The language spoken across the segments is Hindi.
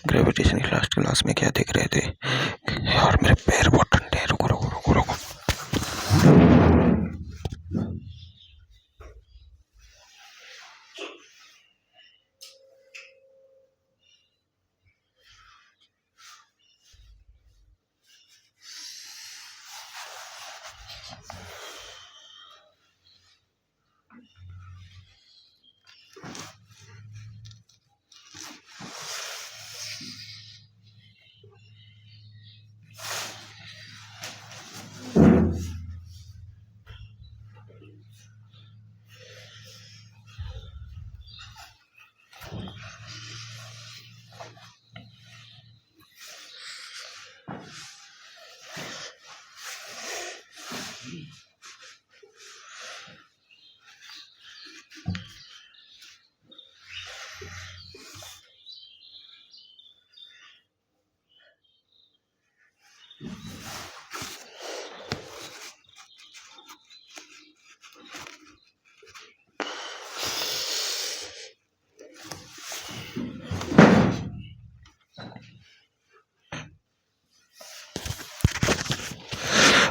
ग्रेविटेशन की लास्ट क्लास में क्या देख रहे थे यार? मेरे पैर बहुत ठंडे हैं। रुको रुको रुको रुको।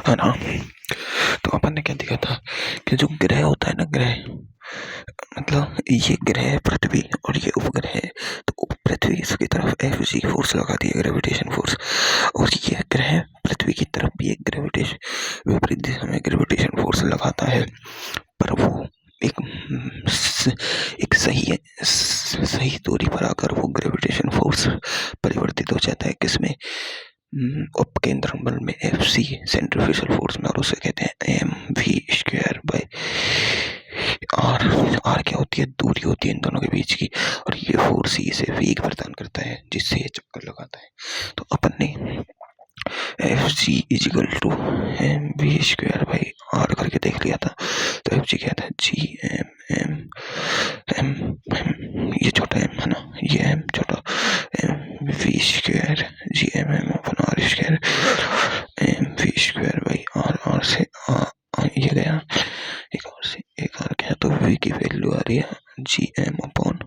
है ना? तो अपन ने क्या देखा था कि जो ग्रह होता है ना, ग्रह मतलब ये ग्रह पृथ्वी और ये उपग्रह है। तो पृथ्वी की तरफ एफ जी फोर्स लगाती है, ग्रेविटेशन फोर्स, और ये ग्रह पृथ्वी की तरफ भी एक ग्रेविटेशन विपरीत दिशा में ग्रेविटेशन फोर्स लगाता है। पर वो एक सही दूरी पर आकर वो ग्रेविटेशन फोर्स परिवर्तित हो जाता है किसमें? उपकेंद्र बल में, एफ सी सेंट्रीफ्यूगल फोर्स में, और उसे कहते हैं M V square by R. R क्या होती है? दूरी होती है इन दोनों के बीच की, और ये फोर्स ही इसे वेग प्रदान करता है जिससे ये चक्कर लगाता है। तो अपन ने F G is equal to M V square by R करके देख लिया था। तो एफ जी क्या था? जी एम एम एम, ये छोटा एम है ना, ये एम छोटा, M V square G M M अपन R square, M V square by R. R से ये गया, एक और से एक आर गया, तो वी की वैल्यू आ रही है G M upon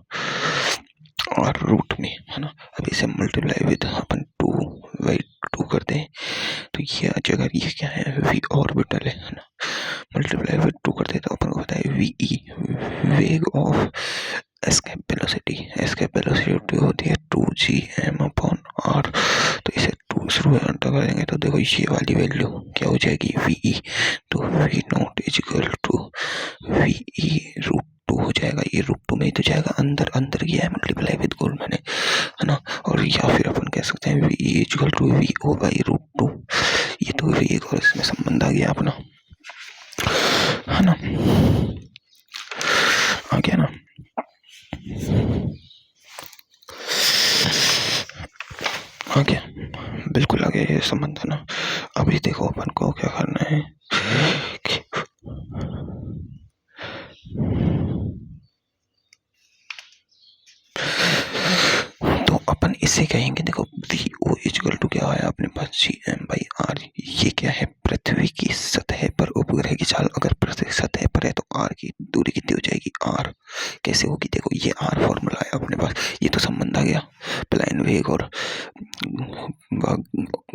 R root में, है ना। अब इसे मल्टीप्लाई विद अपन 2/2 करते हैं, तो ये आ जाएगा, ये क्या है? वी ऑर्बिटल है ना। मल्टीप्लाई विद 2 करते हैं तो अपन को पता है वी ई वेग ऑफ एस्केप वेलोसिटी होती है 2gm अपॉन आर। तो इसे 2 शुरू में अंडर करेंगे तो देखो ये वाली वैल्यू क्या हो जाएगी? V E. तो V not is equal to V E root 2 हो जाएगा। ये रूट 2 में ही तो जाएगा, अंदर अंदर गया है मल्टीप्लाई विद गोल मैंने, है ना। और या फिर अपन कह सकते हैं V E is equal to V O by root 2। ये तो वेग और इसमें संबंध आ गया अपना, है ना। आ गया ना? आ गया, बिल्कुल आ गया ये संबंध, है ना। अभी देखो अपन को क्या करना है, तो अपन इसे कहेंगे, देखो वी ओ इक्वल टू क्या है अपने पास? G M by R. ये क्या है? पृथ्वी की सतह पर उपग्रह की चाल अगर पृथ्वी सतह पर है तो आर की दूरी कितनी हो जाएगी? आर कैसे होगी? देखो ये आर फॉर्मूला है अपने पास, ये तो संबंध आ गया प्लेन वेग और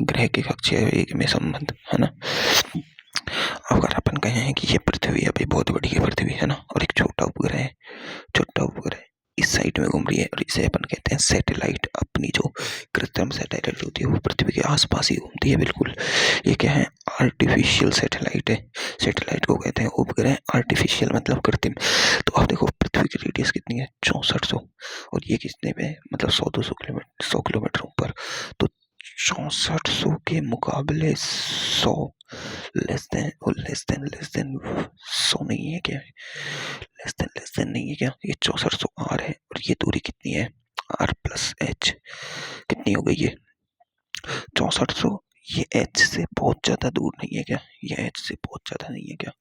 ग्रह के कक्षीय वेग में संबंध, है ना। अगर अपन कहें कि ये पृथ्वी अभी बहुत बड़ी है पृथ्वी, है ना, और एक छोटा उपग्रह इस साइड में घूम रही है, और इसे अपन कहते हैं सैटेलाइट। अपनी जो कृत्रिम सैटेलाइट होती है वो पृथ्वी के आसपास ही घूमती है बिल्कुल। ये क्या है? आर्टिफिशियल सैटेलाइट है। सैटेलाइट को कहते हैं उपग्रह, आर्टिफिशियल मतलब कृत्रिम। तो अब देखो पृथ्वी की रेडियस कितनी है? 6400, और ये कितने पे? मतलब 100 किलोमीटर ऊपर। तो 6400 के मुकाबले 100 लेस देन 100 नहीं है क्या? लेस देन नहीं है क्या? ये 6400 आर है, और ये दूरी कितनी है? R plus H. कितनी हो गई ये? 6400। ये एच से बहुत ज्यादा दूर नहीं है क्या? ये एच से बहुत ज्यादा नहीं है क्या?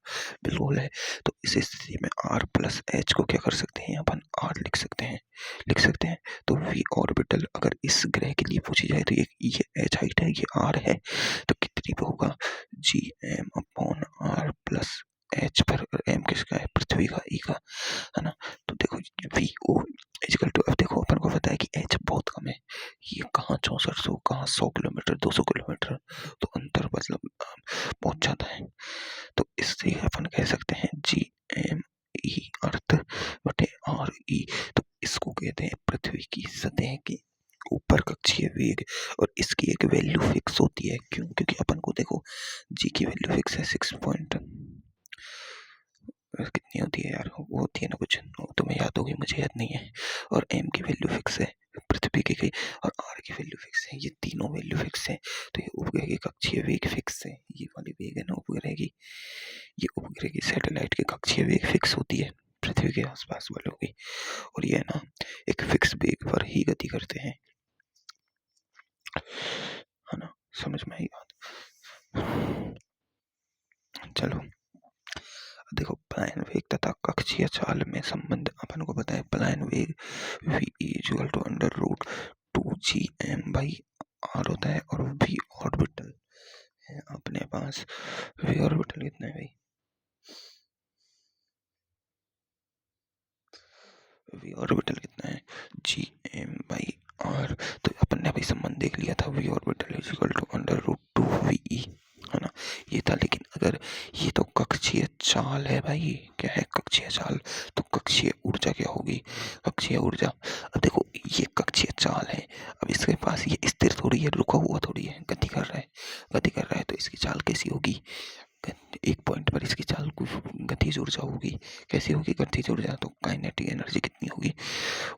बिल्कुल है। तो इस स्थिति में आर प्लस एच को क्या कर सकते हैं? अपन आर लिख सकते हैं। तो वी ऑर्बिटल अगर इस ग्रह के लिए पूछी जाए तो ये एच हाइट है, ये आर है, तो कितनी पे होगा? G M upon R plus H पर, एम किसका है? पृथ्वी का, ई का, है ना। तो देखो वी ओ इक्वल टू, अब देखो अपन को पता है कि एच बहुत कम है, ये कहाँ 6400, कहाँ 100 किलोमीटर, 200 किलोमीटर, तो अंतर मतलब पहुंच जाता है। तो इससे अपन कह सकते हैं GME अर्थ बटे RE, तो इसको कहते हैं पृथ्वी की सतह के ऊपर कक्षीय वेग, और इसकी एक वैल्यू फिक्स होती है। क्यों? क्योंकि अपन को देखो जी की वैल्यू फिक्स है 6 पॉइंट कितनी होती है यार, वो होती है ना कुछ, तुम्हें याद होगी, मुझे याद नहीं है। और एम की वैल्यू फिक्स है पृथ्वी की गई, और आर की वैल्यू फिक्स है, ये तीनों वैल्यू फिक्स है। तो ये उपग्रह की कक्षीय वेग फिक्स है, ये वाली वेग है ना उपग्रह की, ये उपग्रह की सैटेलाइट की कक्षीय वेग फिक्स होती है पृथ्वी के आसपास वालों की, और ये ना एक फिक्स वेग पर ही गति करते हैं, है ना, समझ में आई बात। चलो देखो, पलायन वेग तथा कक्षीय चाल में संबंध अपन को पता है। पलायन वेग v equal to under root 2gm/r होता है, और v ऑर्बिटल है अपने पास, v ऑर्बिटल कितना है भाई, v ऑर्बिटल कितना है gm/r। तो अपन ने अभी संबंध देख लिया था, v orbital equal to under root 2ve, है ना, ये था। लेकिन अगर ये तो कक्षीय चाल है भाई, क्या है कक्षीय चाल, तो कक्षीय ऊर्जा क्या होगी, कक्षीय ऊर्जा। अब देखो ये कक्षीय चाल है, अब इसके पास ये स्थिर थोड़ी है, रुका हुआ थोड़ी है, गति कर रहा है, गति कर रहा है, तो इसकी चाल कैसी होगी, एक पॉइंट पर इसकी चाल को गतिज ऊर्जा होगी, कैसी होगी गतिज ऊर्जा, तो काइनेटिक एनर्जी कितनी होगी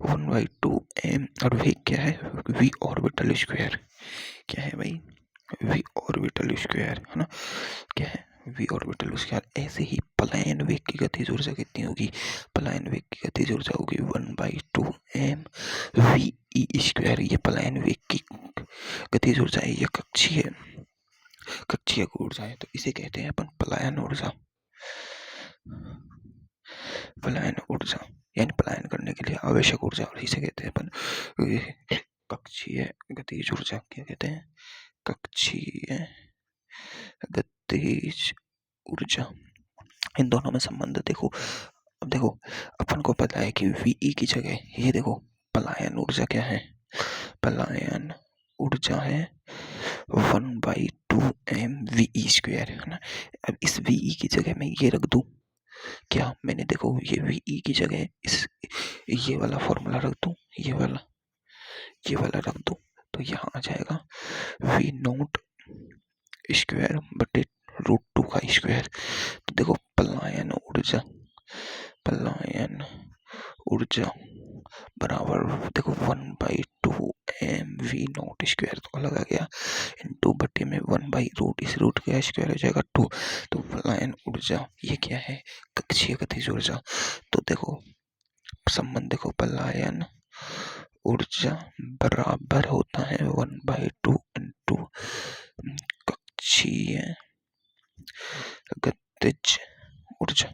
1/2m, और वेग क्या है v ऑर्बिटल स्क्वायर, क्या है भाई v ऑर्बिटल स्क्वायर, है ना, क्या है v ऑर्बिटल स्क्वायर। ऐसे ही पलायन वेग की गतिज ऊर्जा कितनी होगी, पलायन वेग की गतिज ऊर्जा होगी 1/2m v स्क्वायर। ये पलायन वेग की गतिज ऊर्जा है, ये कक्षीय ऊर्जा है, तो इसे कहते हैं अपन पलायन ऊर्जा, पलायन ऊर्जा यानी पलायन करने के लिए आवश्यक ऊर्जा, और इसे कहते हैं अपन कक्षीय गतिज ऊर्जा। क्या कहते हैं, कक्षीय गतिज ऊर्जा। इन दोनों में संबंध देखो। अब देखो अपन को पता है कि वी की जगह ये देखो पलायन ऊर्जा क्या है, पलायन ऊर्जा है 1/2mve², है ना। अब इस वी की जगह मैं ये रख दूं, क्या मैंने देखो ये वी की जगह इस ये वाला फॉर्मूला रख दूं, ये वाला रख दूं, तो यहाँ आ जाएगा v0² बटे √2 का स्क्वायर। तो देखो पलायन ऊर्जा बराबर देखो 1/2mv0², तो अलग आ गया, इंटू बटे में 1/√, इस रूट का स्क्वायर हो जाएगा 2। तो पलायन ऊर्जा ये क्या है, कक्षीय गतिज ऊर्जा। तो देखो संबंध देखो, पलायन ऊर्जा बराबर होता है 1/2 इंटू कक्षीय गतिज ऊर्जा।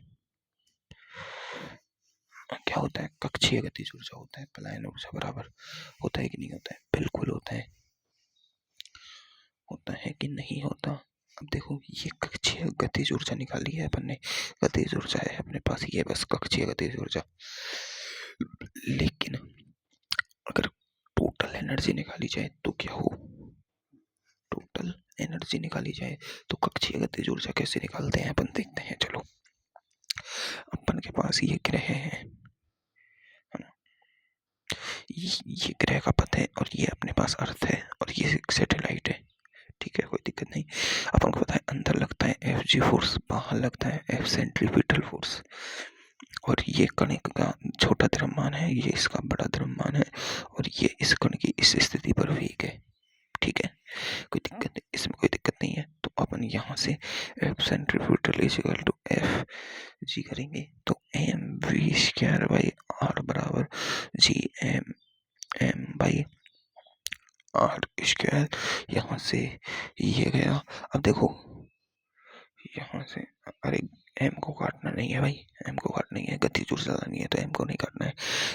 क्या होता है, कक्षीय गतिज ऊर्जा होता है पलायन ऊर्जा बराबर, होता है कि नहीं होता है, बिल्कुल होता है, होता है कि नहीं होता। अब देखो ये कक्षीय गतिज ऊर्जा निकाली है अपन ने, गतिज ऊर्जा है अपने पास, ये बस कक्षीय गतिज ऊर्जा। लेकिन अगर टोटल एनर्जी निकाली जाए तो क्या हो, टोटल एनर्जी निकाली जाए तो कक्षीय गतिज ऊर्जा कैसे निकालते हैं अपन देखते हैं। चलो अपन के पास ये ग्रह है ना, ये ग्रह का पथ है, और ये अपने पास अर्थ है, और ये सैटेलाइट है, ठीक है, कोई दिक्कत नहीं। अपन को पता है अंदर लगता है Fg फोर्स, बाहर लगता है F सेंट्रीपिटल फोर्स, और ये कण का छोटा द्रव्यमान है, ये इसका बड़ा द्रव्यमान है, और ये इस कण की इस स्थिति पर वेग है, ठीक है, कोई दिक्कत नहीं, इसमें कोई दिक्कत नहीं है। तो अपन यहाँ से F centripetal equal to F G करेंगे, तो mv²/r बराबर gm/r², यहाँ से ये गया। अब देखो यहाँ से, अरे एम को काटना नहीं है भाई, एम को काटना नहीं है, गतिज ऊर्जा नहीं है तो एम को नहीं काटना है,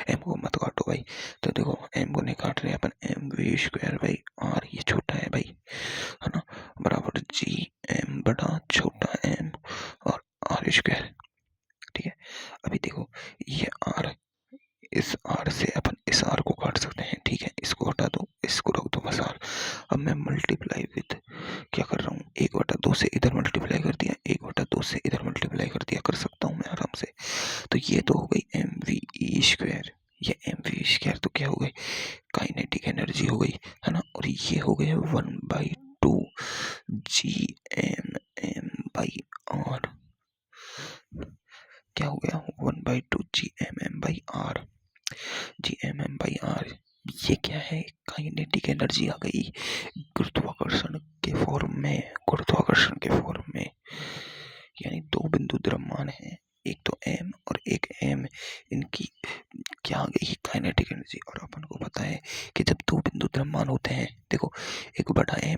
एम को मत काटो भाई। तो देखो एम को नहीं काट रहे अपन, mv²/r, ये छोटा है भाई, है ना, बराबर gm बड़ा छोटा m और r², ठीक है। अभी देखो ये r, इस r से अपन इस r को काट सकते हैं, ठीक है, इसको हटा मैं मल्टीप्लाई विद क्या कर रहा हूँ, 1/2 से इधर मल्टीप्लाई कर दिया, 1/2 से इधर मल्टीप्लाई कर दिया, कर सकता हूँ मैं आराम से। तो ये तो हो गई mv²। ये mv² तो क्या हो गई, काइनेटिक एनर्जी हो गई, है ना। और ये हो गया 1/2 Gmm/r। क्या हो गया, 1/2 Gmm/r। Gmm/r ये क्या है, काइनेटिक एनर्जी आ गई गुरुत्वाकर्षण के फॉर्म में, गुरुत्वाकर्षण के फॉर्म में। यानी दो बिंदु द्रव्यमान है, एक तो m और एक m, इनकी क्या आ गई, काइनेटिक एनर्जी। और अपन को पता है कि जब दो बिंदु द्रव्यमान होते हैं, देखो एक बड़ा m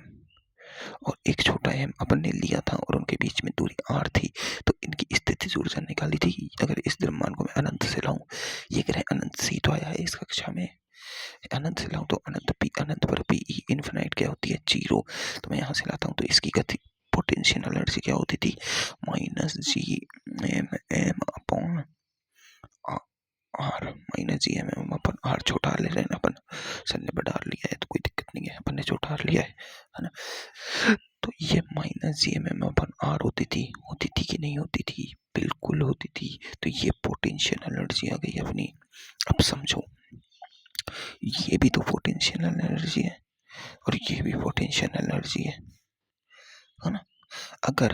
और एक छोटा m अपन ने लिया था और उनके बीच में दूरी r थी, तो इनकी स्थितिज ऊर्जा निकाली थी। अगर इस द्रव्यमान को मैं अनंत से लाऊं, ये ग्रह अनंत से ही तो आया है इस कक्षा में, अनंत से लाऊं तो अनंत पर पी इनफिनाइट क्या होती है, 0। तो मैं यहाँ से लाता हूँ तो इसकी गति पोटेंशियल एनर्जी क्या होती थी, -Gmm/r, -Gmm/r। छोटा r ले रहे हैं ना अपन, सर ने बड़ा r लिया है तो कोई दिक्कत नहीं है, अपन ने छोटा r लिया है ना। तो ये -Gmm/r होती थी कि नहीं होती थी, बिल्कुल होती थी। तो ये पोटेंशियल एनर्जी आ गई अपनी। अब समझो, ये भी तो पोटेंशियल एनर्जी है और ये भी पोटेंशियल एनर्जी है ना। अगर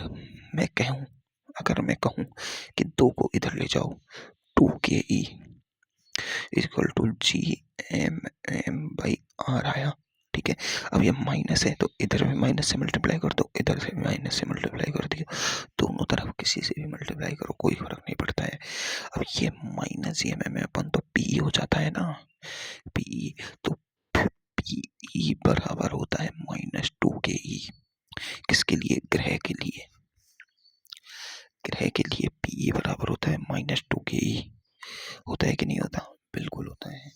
मैं कहूँ कि 2 को इधर ले जाओ, 2ke = Gmm/r आया, ठीक है। अब ये माइनस है तो इधर भी माइनस से मल्टीप्लाई कर दो, इधर से भी माइनस से मल्टीप्लाई कर दिया, दोनों तरफ किसी से भी मल्टीप्लाई करो, कोई फर्क नहीं पड़ता है। अब ये -Gmm अपन तो पी हो जाता है ना, पी, तो पी बराबर होता है -2ke। किसके लिए, ग्रह के लिए, ग्रह के लिए पी बराबर होता है -2ke। होता है कि नहीं होता, बिल्कुल होता है।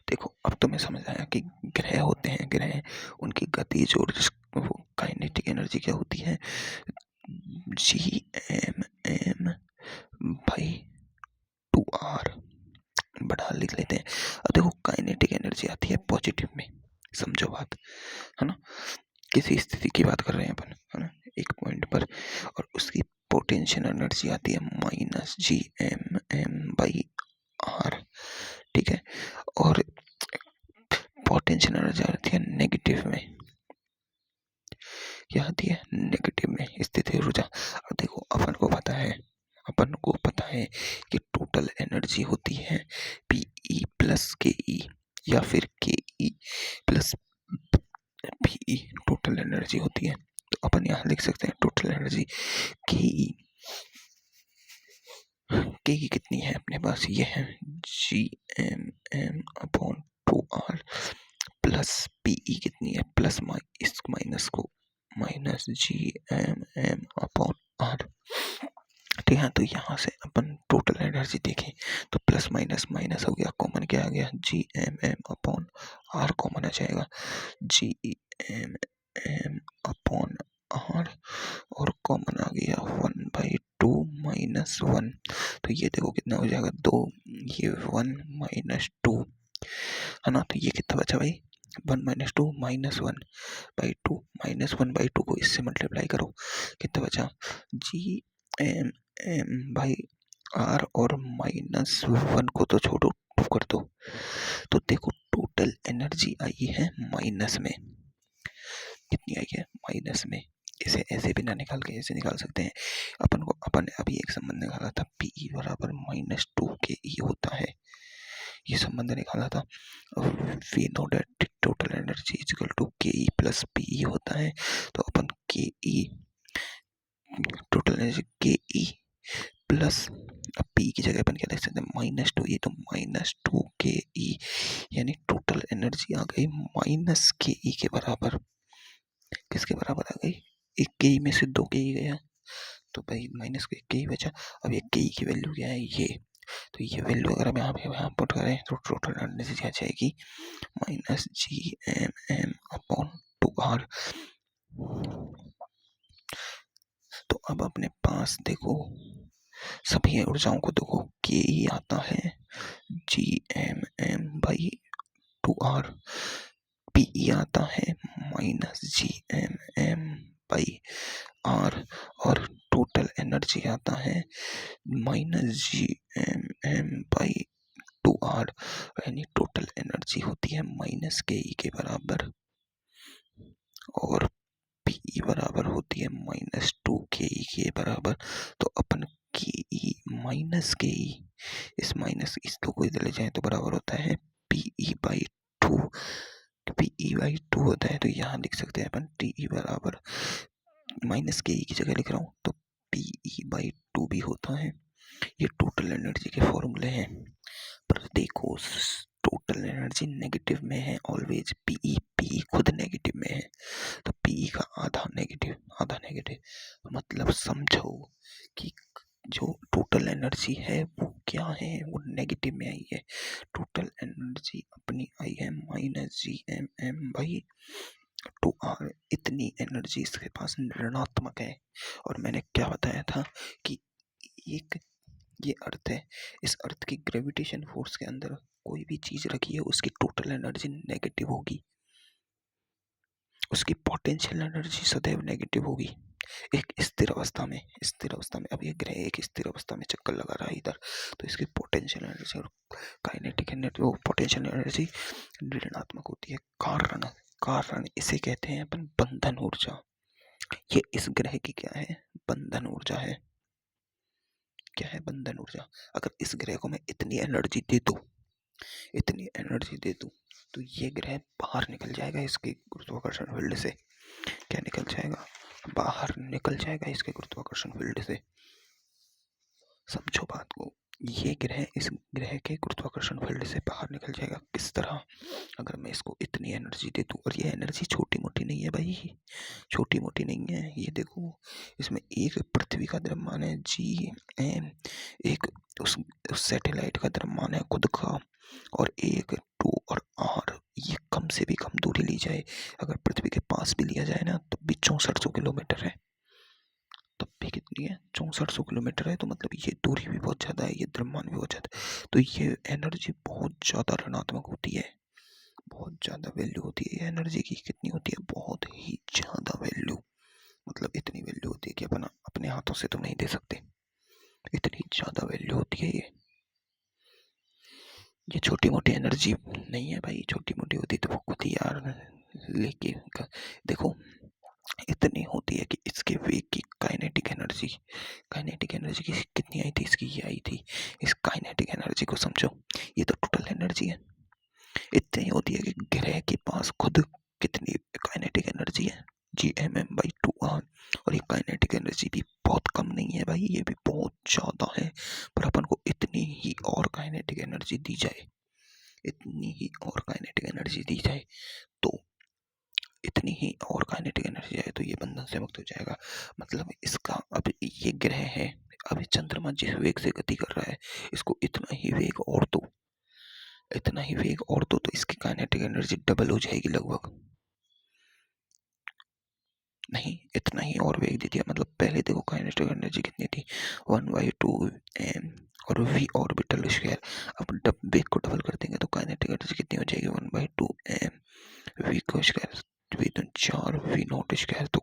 देखो अब तुम्हें समझ आया कि ग्रह होते हैं, ग्रह उनकी गतिज और काइनेटिक एनर्जी क्या होती है, Gmm/2r। बड़ा लिख लेते हैं। अब देखो काइनेटिक एनर्जी आती है पॉजिटिव में, समझो बात, है ना। किसी स्थिति की बात कर रहे हैं अपन, है ना, एक पॉइंट पर, और उसकी पोटेंशियल एनर्जी आती है -Gmm/r, ठीक है। और पोटेंशियल एनर्जी आती है नेगेटिव में, क्या आती है, नेगेटिव में स्थिति ऊर्जा। अब देखो अपन को पता है कि टोटल एनर्जी होती है Pe + Ke या फिर Ke + Pe, टोटल एनर्जी होती है। तो अपन यहाँ लिख सकते हैं टोटल एनर्जी Ke कितनी है अपने पास, ये है Gmm/2r प्लस Pe कितनी है, प्लस इस माइनस को -Gmm/r, ठीक है। तो यहाँ से अपन टोटल एनर्जी देखें तो प्लस माइनस माइनस हो गया, कॉमन क्या आ गया, Gmm/r कॉमन आ जाएगा, Gmm/r, और कॉमन आ गया 1/2 - 1। तो ये देखो कितना हो जाएगा, 2, ये 1 - 2, है ना। तो ये कितना बचा भाई, 1 - 2 - 1/2 -1/2 को इससे मल्टीप्लाई करो, कितना बचा, Gmm/r, और -1 को तो छोड़ो, 2 कर दो। तो देखो टोटल एनर्जी आई है माइनस में, कितनी आई है, माइनस में। इसे ऐसे भी ना निकाल के ऐसे निकाल सकते हैं। अपन ने अभी एक संबंध निकाला था, Pe बराबर -2ke होता है, ये संबंध निकाला था। We know that total energy = Ke + Pe होता है। तो अपन Ke, total energy Ke plus P की जगह अपन क्या लिख सकते हैं, -2, ये तो -2ke, यानी टोटल एनर्जी आ गई -ke के बराबर। किसके बराबर आ गई, एक के में से 2 के गया, तो भाई माइनस के ही बचा। अब ये के की वैल्यू क्या है ये, तो ये वैल्यू अगर हम यहाँ पुट करें तो टोटल एनर्जी क्या जाएगी -Gmm/2R। तो अब अपने पास देखो सभी ऊर्जाओं को देखो, के ई आता है Gmm/2R, पी आता है -Gmm/R, और टोटल एनर्जी आता है -Gmm/2R, यानी टोटल एनर्जी होती है -ke के बराबर, और पी बराबर होती है -2ke के बराबर। तो अपन के ई माइनस के ई, इस माइनस इस दो को इधर ले जाए तो बराबर होता है Pe/2, Pe/2 होता है। तो यहाँ लिख सकते हैं अपन Te बराबर -ke की जगह लिख रहा हूँ तो Pe/2 भी होता है। ये टोटल एनर्जी के फॉर्मूले हैं। पर देखो टोटल एनर्जी नेगेटिव में है ऑलवेज, पी खुद नेगेटिव में है, तो पी का आधा नेगेटिव, मतलब समझो कि जो टोटल एनर्जी है वो क्या है, वो नेगेटिव में आई है। टोटल एनर्जी अपनी आई है -Gmm/2R। इतनी एनर्जी इसके पास ऋणात्मक है। और मैंने क्या बताया था कि एक ये अर्थ है, इस अर्थ की ग्रेविटेशन फोर्स के अंदर कोई भी चीज रखी है उसकी टोटल एनर्जी नेगेटिव होगी, उसकी पोटेंशियल एनर्जी सदैव नेगेटिव होगी। एक स्थिर अवस्था में अब ये ग्रह एक स्थिर अवस्था में चक्कर लगा रहा है इधर, तो इसकी पोटेंशियल एनर्जी और काइनेटिक एनर्जी, वो पोटेंशियल एनर्जी ऋणात्मक होती है। कारण इसे कहते हैं अपन बंधन ऊर्जा। ये इस ग्रह की क्या है, बंधन ऊर्जा है। क्या है, बंधन ऊर्जा। अगर इस ग्रह को मैं इतनी एनर्जी दे दूं तो ये ग्रह बाहर निकल जाएगा इसके गुरुत्वाकर्षण फील्ड से। क्या निकल जाएगा, बाहर निकल जाएगा इसके गुरुत्वाकर्षण फील्ड से। समझो बात को, ये ग्रह इस ग्रह के गुरुत्वाकर्षण फील्ड से बाहर निकल जाएगा। किस तरह, अगर मैं इसको इतनी एनर्जी दे दूं, और ये एनर्जी छोटी मोटी नहीं है भाई, छोटी मोटी नहीं है। ये देखो इसमें एक पृथ्वी का द्रव्यमान है Gm, एक उस सैटेलाइट का द्रव्यमान है खुद का, और एक 2 और R। ये कम से भी कम दूरी ली जाए, अगर पृथ्वी के पास भी लिया जाए ना तो भी 6400 किलोमीटर है। तब भी कितनी है, 6400 किलोमीटर है। तो मतलब ये दूरी भी बहुत ज़्यादा है, ये द्रव्यमान भी बहुत ज़्यादा है। तो ये एनर्जी बहुत ज़्यादा ऋणात्मक होती है, बहुत ज़्यादा वैल्यू होती है। ये एनर्जी की कितनी होती है, बहुत ही ज़्यादा वैल्यू, मतलब इतनी वैल्यू होती है कि अपन अपने हाथों से तो नहीं दे सकते, इतनी ज़्यादा वैल्यू होती है ये छोटी मोटी एनर्जी नहीं है भाई। छोटी मोटी होती तो वो खुद ही यार लेके देखो, इतनी होती है कि इसके वेग की काइनेटिक एनर्जी की कितनी आई थी, इसकी ये आई थी। इस काइनेटिक एनर्जी को समझो, ये तो टोटल एनर्जी है। इतनी होती है कि ग्रह के पास खुद कितनी काइनेटिक एनर्जी है, Gmm/2R। और ये काइनेटिक एनर्जी भी बहुत कम नहीं है भाई, ये भी बहुत ज़्यादा है। पर अपन को इतनी ही और काइनेटिक एनर्जी दी जाए, तो इतनी ही और काइनेटिक एनर्जी आए तो ये बंधन से मुक्त हो जाएगा। मतलब इसका अब ये ग्रह है, अभी चंद्रमा जिस वेग से गति कर रहा है, इसको इतना ही वेग और दो तो इसकी काइनेटिक एनर्जी डबल हो जाएगी लगभग। नहीं, इतना ही और वेग दे दिया, मतलब पहले देखो काइनेटिक एनर्जी कितनी थी, 1/2m और v ऑर्बिटल स्क्वायर। अब वेग को डबल कर देंगे तो काइनेटिक एनर्जी कितनी हो जाएगी, 1/2m v को स्क्वायर, वी तो 4 वी नॉट स्क्वायर, तो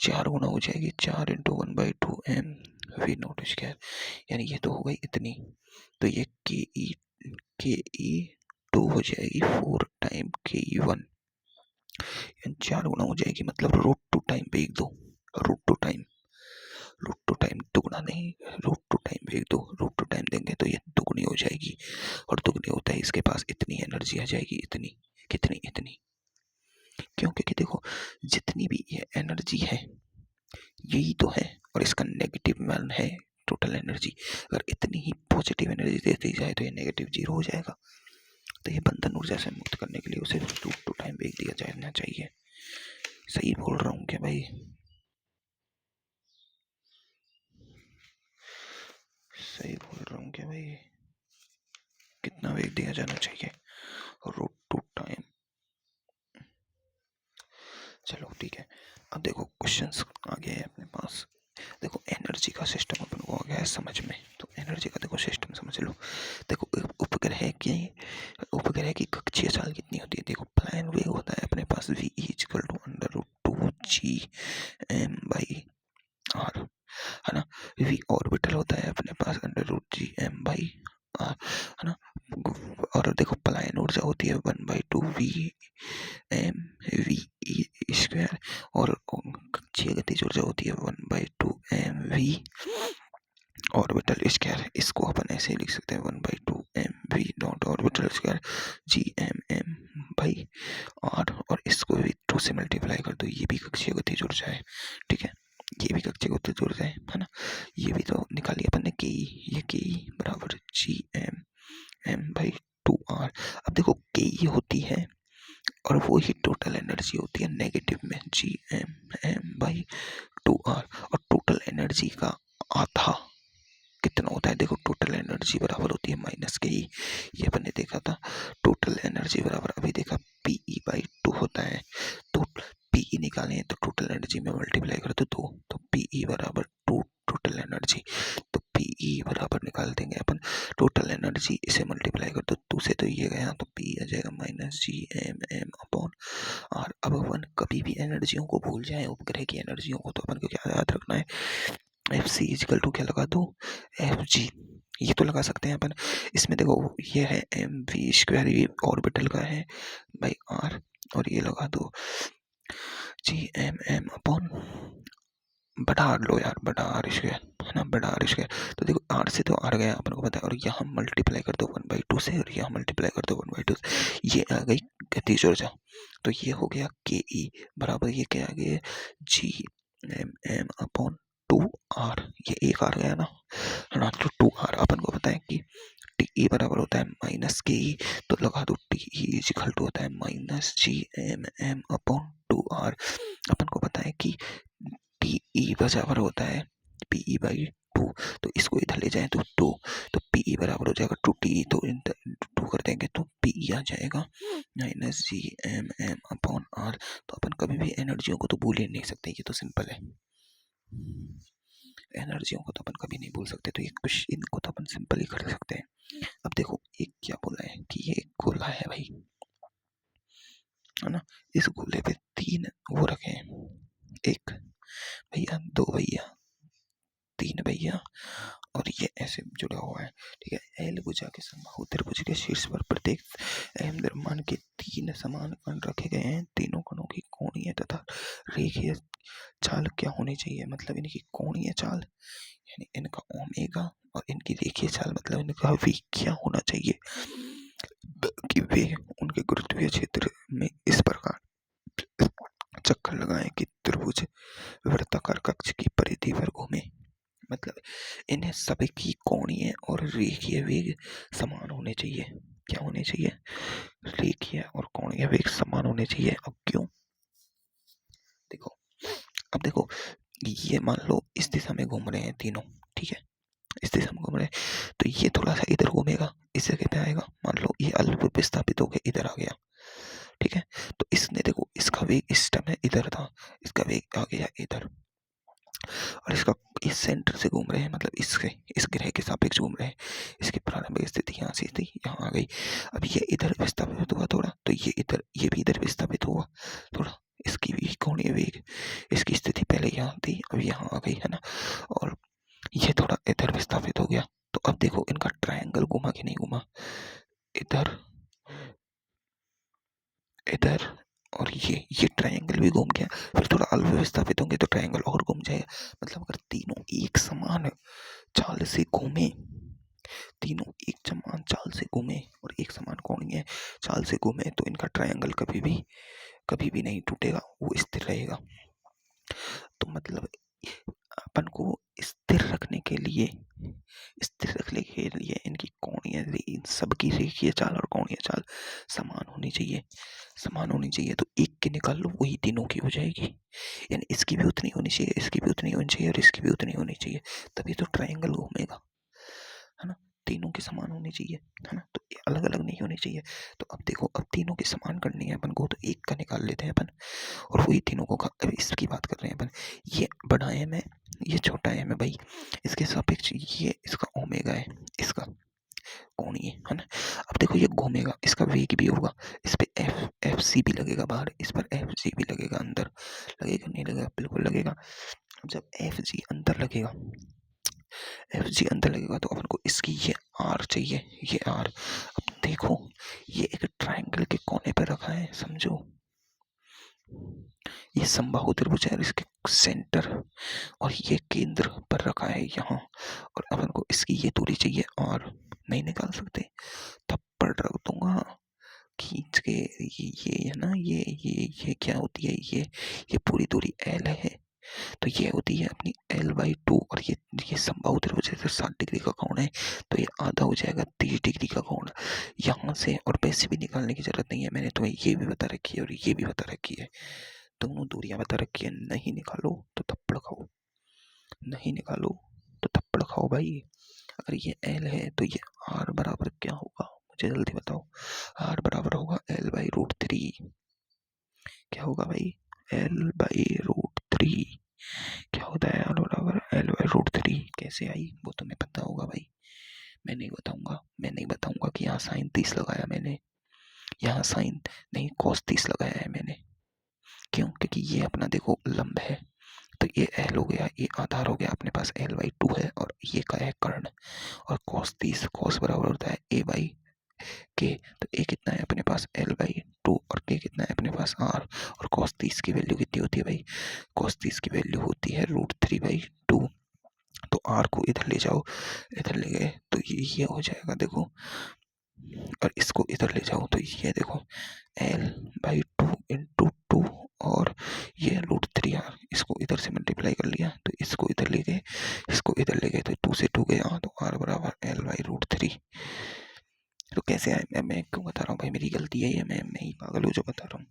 4 गुना हो जाएगी, 4 × 1/2m वी नॉट स्क्वायर, यानी ये तो हो गई इतनी। तो ये के ई 2 हो जाएगी 4 टाइम ke1, 4 गुना हो जाएगी, मतलब √2 टाइम वेग दो, √2 टाइम दुगुना नहीं, √2 टाइम वेग दो, √2 टाइम देंगे तो ये दुगुनी हो जाएगी। और दुगनी होता है इसके पास इतनी एनर्जी आ जाएगी, इतनी इतनी क्यों, क्योंकि देखो जितनी भी ये एनर्जी है यही तो है, और इसका नेगेटिव मान है टोटल एनर्जी। अगर इतनी ही पॉजिटिव एनर्जी दे दी जाए तो ये नेगेटिव 0 हो जाएगा। तो ये बंधन ऊर्जा से मुक्त करने के लिए उसे √2 टाइम वेग दिया जाना चाहिए। सही बोल रहा हूँ क्या भाई? भाई कितना वेग दिया जाना चाहिए रूट टू टाइम। चलो ठीक है, अब देखो क्वेश्चंस आ गए हैं अपने पास। देखो एनर्जी का सिस्टम अपन को आ गया है समझ में, तो एनर्जी का देखो सिस्टम समझ लो। देखो उपग्रह की कक्षीय चाल कितनी होती है। देखो प्लान वेग होता है अपने पास v equal to under root two G M by R, है ना। v ऑर्बिटल होता है अपने पास under root G M by R, है ना। और देखो प्लान ऊर्जा होती है 1/2 वी एम वी स्क्वायर, और कक्षीय गतिज ऊर्जा होती है 1/2 एम वी ऑर्बिटल स्क्वायर। इसको अपन ऐसे ही लिख सकते हैं 1/2 M V dot orbital square G M M by R, और इसको भी 2 से मल्टीप्लाई कर दो, ये भी कक्षीय गतिज ऊर्जा है, ठीक है। ये भी कक्षीय गतिज ऊर्जा है ना। ये भी तो निकाली अपन ने के, ये के बराबर G M M by 2 R. अब देखो के होती है और वो ही टोटल एनर्जी होती है नेगेटिव में G M M by 2 R, और टोटल एनर्जी का आधा कितना होता है। देखो टोटल एनर्जी बराबर होती है माइनस के ही, ये अपन ने देखा था। टोटल एनर्जी बराबर अभी देखा पीई बाई 2 होता है, तो पीई निकालें तो टोटल एनर्जी में मल्टीप्लाई कर दो 2, तो पीई बराबर 2 टोटल एनर्जी, तो पीई बराबर निकाल देंगे अपन टोटल एनर्जी, इसे मल्टीप्लाई कर दो 2 से, तो ये गया तो पी आ जाएगा minus G M M upon R. अब अपन कभी भी एनर्जियों को भूल जाए, उपग्रह की एनर्जियों को, तो अपन को क्या याद रखना है, एफ सी इजिकल टू क्या लगा दो एफ जी, ये तो लगा सकते हैं अपन। इसमें देखो ये है एम वी स्क्वायर, ये ऑर्बिटल का है बाई आर, और ये लगा दो जी एम एम अपॉन बटा आर, लो यार बटा आर स्क्वायर, है ना, बटा आर स्क्वायर। तो देखो आर से तो आर गया अपन को पता है, और यहाँ मल्टीप्लाई कर दो 1/2 से, और यहाँ मल्टीप्लाई कर दो 1/2 से, ये आ गई गतिज ऊर्जा। तो ये हो गया के ई बराबर, ये क्या आ गया G M M upon 2 R, ये एक आर गया ना, है ना। तो 2 आर अपन को पता है कि टी ई बराबर होता है माइनस के ई, तो लगा दो टी ई इक्वल टू होता है minus G M M upon 2 R. अपन को पता है कि टी ई बराबर होता है पीई बाई 2, तो इसको इधर ले जाए तो 2, तो पीई बराबर हो जाएगा 2 टी, तो 2 कर देंगे तो पीई आ जाएगा minus G M M upon R. तो अपन कभी भी एनर्जियों को तो भूल ही नहीं सकते, ये तो सिंपल है, एनर्जियों को तो अपन कभी नहीं भूल सकते, तो ये कुछ इनको तो अपन सिंपल ही कर सकते हैं। अब देखो एक क्या बोला है कि ये एक गोला है भाई, है ना। इस गोले पे 3 वो रखे हैं, एक भैया, 2 भैया, 3 भैया, और ये ऐसे जुड़ा हुआ है, ठीक है। एल भुजा के समबाहु त्रिभुज के शीर्ष पर प्रत्येक एम द्रव्यमान के 3 समान कण रखे गए हैं। तीनों कणों की कोणीय तथा रेखीय चाल क्या होनी चाहिए, मतलब इनकी कोणीय चाल यानी इनका ओमेगा, और इनकी रेखीय चाल मतलब इनका वी क्या होना चाहिए कि वे उनके गुरुत्वीय क्षेत्र में इस प्रकार चक्कर लगाएं कि त्रिभुज वृत्ताकार कक्ष की परिधि पर घूमे। मतलब इन्हें सभी की कोणीय और रेखीय वेग समान होने चाहिए। क्या होने चाहिए, रेखीय और कोणीय वेग समान होने चाहिए। अब क्यों, देखो अब देखो ये मान लो इस दिशा में घूम रहे हैं तीनों, ठीक है, इस दिशा में घूम रहे हैं, तो ये थोड़ा सा इधर घूमेगा, इस जगह पे आएगा, मान लो ये अल्प विस्थापित होकर इधर आ गया, ठीक है। तो इसने देखो इसका वेग इस टाइम है इधर था, इसका वेग आ गया इधर, और इसका इस सेंटर से घूम रहे हैं, मतलब इसके इस ग्रह के सापेक्ष घूम रहे हैं। इसकी प्रारंभिक स्थिति यहाँ से थी, यहाँ आ गई। अब ये इधर विस्थापित हुआ थोड़ा, तो ये इधर, ये भी इधर विस्थापित हुआ थोड़ा, इसकी भी कोणीय वेग, इसकी स्थिति पहले यहाँ थी अब यहाँ आ गई, है ना। और ये थोड़ा इधर विस्थापित हो गया। तो अब देखो इनका ट्रायंगल घुमा कि नहीं घुमा, इधर इधर, और ये ट्रायंगल भी घूम गया। फिर थोड़ा अल्प विस्थापित होंगे तो ट्रायंगल और घूम जाएगा। मतलब अगर तीनों एक समान चाल से घूमे, तीनों एक समान चाल से घूमे और एक समान कोणीय चाल से घूमे, तो इनका ट्रायंगल कभी भी नहीं टूटेगा, वो स्थिर रहेगा। तो मतलब अपन को स्थिर रखने के लिए इनकी कोणीय, इन सबकी रेखीय चाल और कोणीय चाल समान होनी चाहिए। तो एक के निकाल लो वही तीनों की हो जाएगी, यानी इसकी भी उतनी होनी चाहिए, इसकी भी उतनी होनी चाहिए, और इसकी भी उतनी होनी चाहिए, तभी तो ट्रायंगल घूमेगा, है ना। तीनों के समान होने चाहिए, है ना, तो अलग अलग नहीं होने चाहिए। तो अब देखो, अब तीनों के समान करनी है अपन को, तो एक का निकाल लेते हैं अपन और वही तीनों को अब इसकी बात कर रहे हैं अपन। ये बड़ा एम है, ये छोटा एम है भाई, इसके सापेक्ष ये इसका ओमेगा है, इसका कोणीय, है ना। अब देखो ये घूमेगा, इसका वेग भी होगा, इस पे एफ सी भी लगेगा बाहर, इस पर एफ जी भी लगेगा अंदर, लगेगा नहीं लगेगा, बिल्कुल लगेगा। जब एफ जी अंदर लगेगा, एफ जी अंदर लगेगा तो अपन को इसकी ये आर चाहिए, ये आर। अब देखो ये एक ट्रायंगल के कोने पर रखा है, समझो, ये समबाहु त्रिभुज है, इसके सेंटर और ये केंद्र पर रखा है यहाँ, और अपन को इसकी ये दूरी चाहिए और नहीं निकाल सकते, थप्पड़ रख दूंगा खींच के। ये है ना, ये क्या होती है, ये पूरी दूरी एल है, तो ये होती है अपनी L/2, और ये समबाहु त्रिभुज है, 60 डिग्री का कोण है, तो ये आधा हो जाएगा 30 डिग्री का कोण यहाँ से। और वैसे भी निकालने की जरूरत नहीं है, मैंने तुम्हें ये भी बता रखी है और ये भी बता रखी है, दोनों दूरियां बता रखी है। नहीं निकालो तो थप्पड़ खाओ, नहीं निकालो तो थप्पड़ खाओ भाई। अगर ये L है तो ये R बराबर क्या होगा, मुझे जल्दी बताओ। R बराबर होगा L/√3। क्या होगा भाई, L/√3 क्या होता है यार, बराबर L/√3। कैसे आई वो तुम्हें पता होगा भाई, मैं नहीं बताऊंगा, मैं नहीं बताऊंगा कि यहाँ साइन 30 लगाया मैंने, यहाँ साइन नहीं cos 30 लगाया है मैंने। क्यों, क्योंकि ये अपना देखो लंब है, तो ये L हो गया, ये आधार हो गया, अपने पास L/2 है, और ये का है कर्ण, और cos 30, cos बराबर होता है A/K, तो A कितना है अपने पास L/2, और K कितना है अपने पास R, और cos 30 की वैल्यू कितनी होती है भाई, cos 30 की वैल्यू होती है √3/2। तो R को इधर ले जाओ, इधर ले गए तो ये हो जाएगा देखो, और इसको इधर ले जाओ तो ये देखो L/2 इंटू 2, और ये √3R, इसको इधर से मल्टीप्लाई कर लिया तो इसको इधर ले गए, इसको इधर ले गए तो 2 से 2 गया, तो R बराबर L/√3। तो कैसे आए, मैं क्यों बता रहा हूँ भाई, मेरी गलती है ये, मैं ही पागल हूँ जो बता रहा हूँ।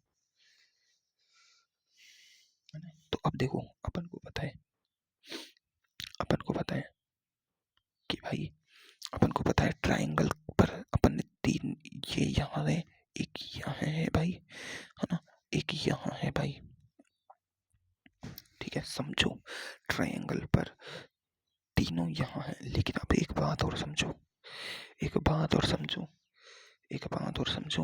तो अब देखो अपन को पता है, अपन को पता है कि भाई, अपन को पता है ट्राइंगल पर अपन ने तीन, ये यहाँ है, एक यहाँ है भाई, है ना, एक यहाँ है भाई, ठीक है, समझो ट्राइंगल पर तीनों यहाँ है। लेकिन अब एक बात और समझो, एक बात और समझो, एक बात और समझो,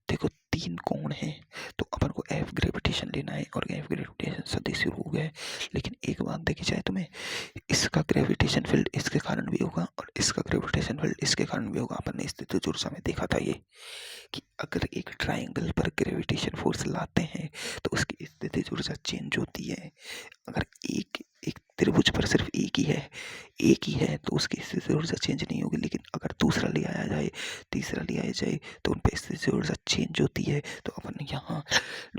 देखो तीन कोण हैं, तो अपन को एफ ग्रेविटेशन लेना है, और एफ ग्रेविटेशन सदिश शुरू हो गया है। लेकिन एक बात देखी जाए तुम्हें, इसका ग्रेविटेशन फील्ड इसके कारण भी होगा, और इसका ग्रेविटेशन फील्ड इसके कारण भी होगा। अपन ने स्थितिज ऊर्जा में देखा था ये, कि अगर एक ट्राइंगल पर ग्रेविटेशन फोर्स लाते हैं तो उसकी स्थितिज ऊर्जा चेंज होती है। अगर एक एक त्रिभुज पर सिर्फ एक ही है तो उसकी स्थिति ऊर्जा चेंज नहीं होगी, लेकिन अगर दूसरा ले आया जाए, तीसरा ले आया जाए, तो उन पर स्थिति ऊर्जा चेंज होती है। तो अपन यहाँ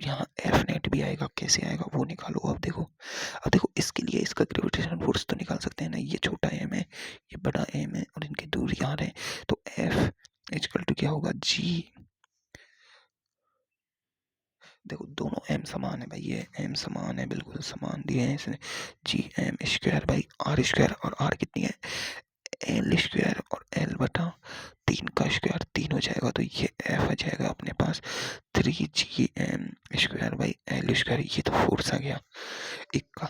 यहाँ एफ नेट भी आएगा, कैसे आएगा वो निकालो। अब देखो इसके लिए इसका ग्रेविटेशन फोर्स तो निकाल सकते हैं ना, ये छोटा एम है, ये बड़ा एम है, और इनकी दूरी यहाँ है, तो एफ इक्वल टू क्या होगा, जी। देखो दोनों एम समान है भाई, ये एम समान है, बिल्कुल समान दिए हैं इसने, जी एम स्क्वायर भाई आर स्क्वायर, और आर कितनी है, एल स्क्वायर, और एल बटा 3 का स्क्वायर 3 हो जाएगा, तो ये एफ आ जाएगा अपने पास 3GM square by L square. ये तो फोर्स आ गया एक का,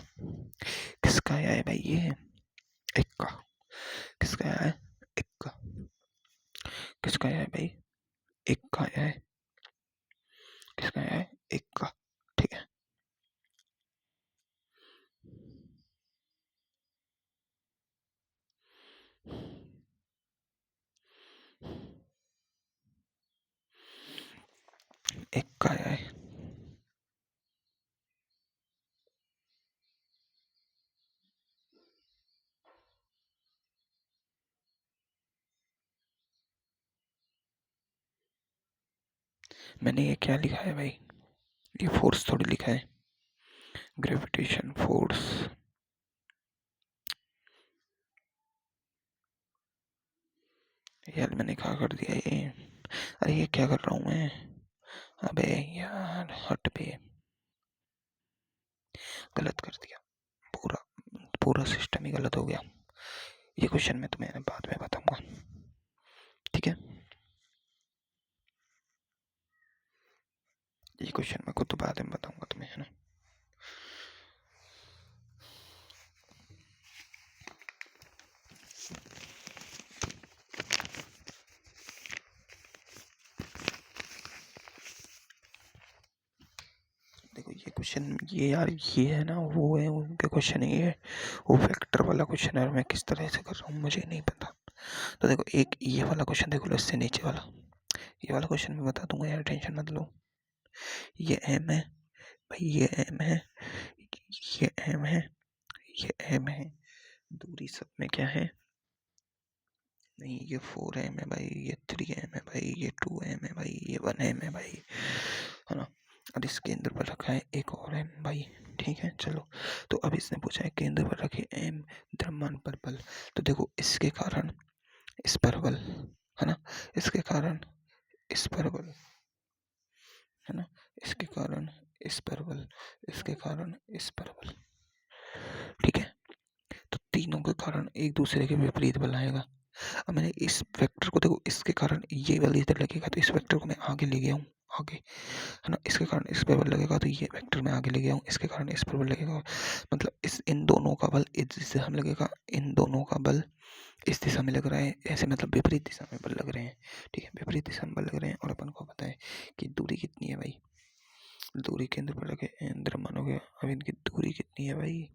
किसका आया है भाई, ये एक का, किसका आया है, एक का, किसका आया है भाई, एक का आया है, किसका आया है, एक का, ठीक है। एक का आया है, मैंने ये क्या लिखा है भाई, ये फोर्स थोड़ी लिखा है, ग्रेविटेशन फोर्स। यार मैंने क्या कर दिया ये, अरे ये क्या कर रहा हूँ मैं, अबे यार हट पे, गलत कर दिया, पूरा पूरा सिस्टम ही गलत हो गया। ये क्वेश्चन मैं तुम्हें बाद में बताऊंगा। ये क्वेश्चन मैं खुद तो बाद में बताऊंगा तुम्हें, है ना। देखो ये क्वेश्चन, ये यार ये है ना, वो है उनके क्वेश्चन, ये है वो वेक्टर वाला क्वेश्चन है, और मैं किस तरह से कर रहा हूँ मुझे नहीं पता। तो देखो एक ये वाला क्वेश्चन देख लो, इससे नीचे वाला, ये वाला क्वेश्चन मैं बता दूंगा यार, टेंशन मत लो। ये एम है भाई, ये एम है, ये एम है, ये एम है, दूरी सब में क्या है, नहीं ये 4m है भाई, ये 3m है भाई, ये 2m है भाई, ये 1m है भाई, है ना। और इस केंद्र पर रखा है एक और m भाई, ठीक है। चलो, तो अब इसने पूछा है केंद्र पर रखे m द्रव्यमान पर बल। तो देखो इसके कारण इस पर बल, है ना, इसके कारण इस पर बल, है ना, इसके कारण इस पर बल, इसके कारण इस पर बल, ठीक है। तो तीनों के कारण एक दूसरे के विपरीत बल आएगा। अब मैंने इस वेक्टर को देखो, इसके कारण ये बल इधर लगेगा, तो इस वेक्टर को मैं आगे ले गया हूँ, आगे, है ना, इसके कारण इस पर बल लगेगा, तो ये वेक्टर मैं आगे ले गया हूँ, इसके कारण इस पर बल लगेगा, मतलब इस इन दोनों का बल इस दिशा में लगेगा, इन दोनों का बल इस दिशा में लग रहा है, ऐसे मतलब विपरीत दिशा में बल लग रहे हैं, ठीक है, विपरीत दिशा में बल लग रहे हैं। और अपन को पता है कि दूरी कितनी है भाई, दूरी केंद्र पर लगे द्रव्यमान हो गया। अब इनकी दूरी कितनी है भाई,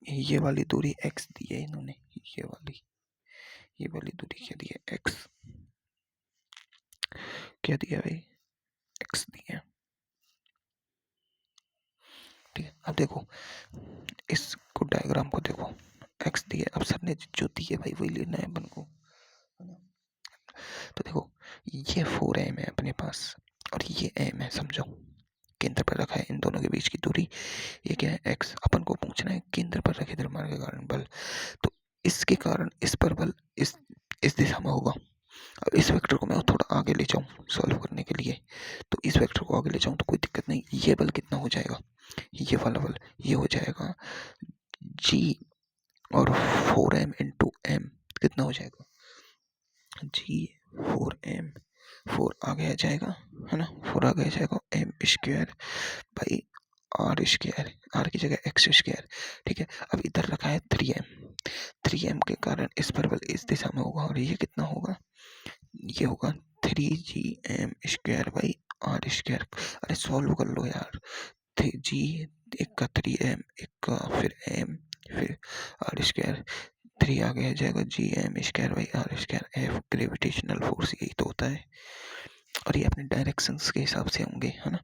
ये वाली दूरी x दी है इन्होंने, ये वाली दूरी क्या दी है, x, क्या दिया भाई, x दिया, ठीक है। अब देखो इसको, डायग्राम को देखो, x दिया, अब सर ने जो दी है भाई वही लेना है अपन को, है ना। तो देखो ये 4m है अपने पास, और ये m है, समझो केंद्र पर रखा है, इन दोनों के बीच की दूरी ये क्या है, x। अपन को पूछना है केंद्र पर रखे द्रव्यमान के कारण बल, तो इसके कारण इस पर बल इस दिशा में होगा। अब इस वेक्टर को मैं थोड़ा आगे ले जाऊं सॉल्व करने के लिए, तो इस वेक्टर को आगे ले जाऊं तो कोई दिक्कत नहीं, ये बल कितना हो जाएगा, ये वाला बल ये हो जाएगा g, और 4m इंटू एम कितना हो जाएगा, g 4m, 4 आगे आ जाएगा, है ना, 4 आगे आ जाएगा, m स्क्वायर भाई आर स्क्वायर, आर की जगह एक्स स्क्वायर, ठीक है। अब इधर रखा है 3m के कारण इस पर बल इस दिशा में होगा, और ये कितना होगा, ये होगा 3gm square by R square. अरे सॉल्व कर लो यार, जी, एक का 3m, एक का फिर m, फिर आर स्क्वायर, 3 आगे आ जाएगा gm square by R square, F gravitational force यही तो होता है, और ये अपने डायरेक्शंस के हिसाब से होंगे, है ना।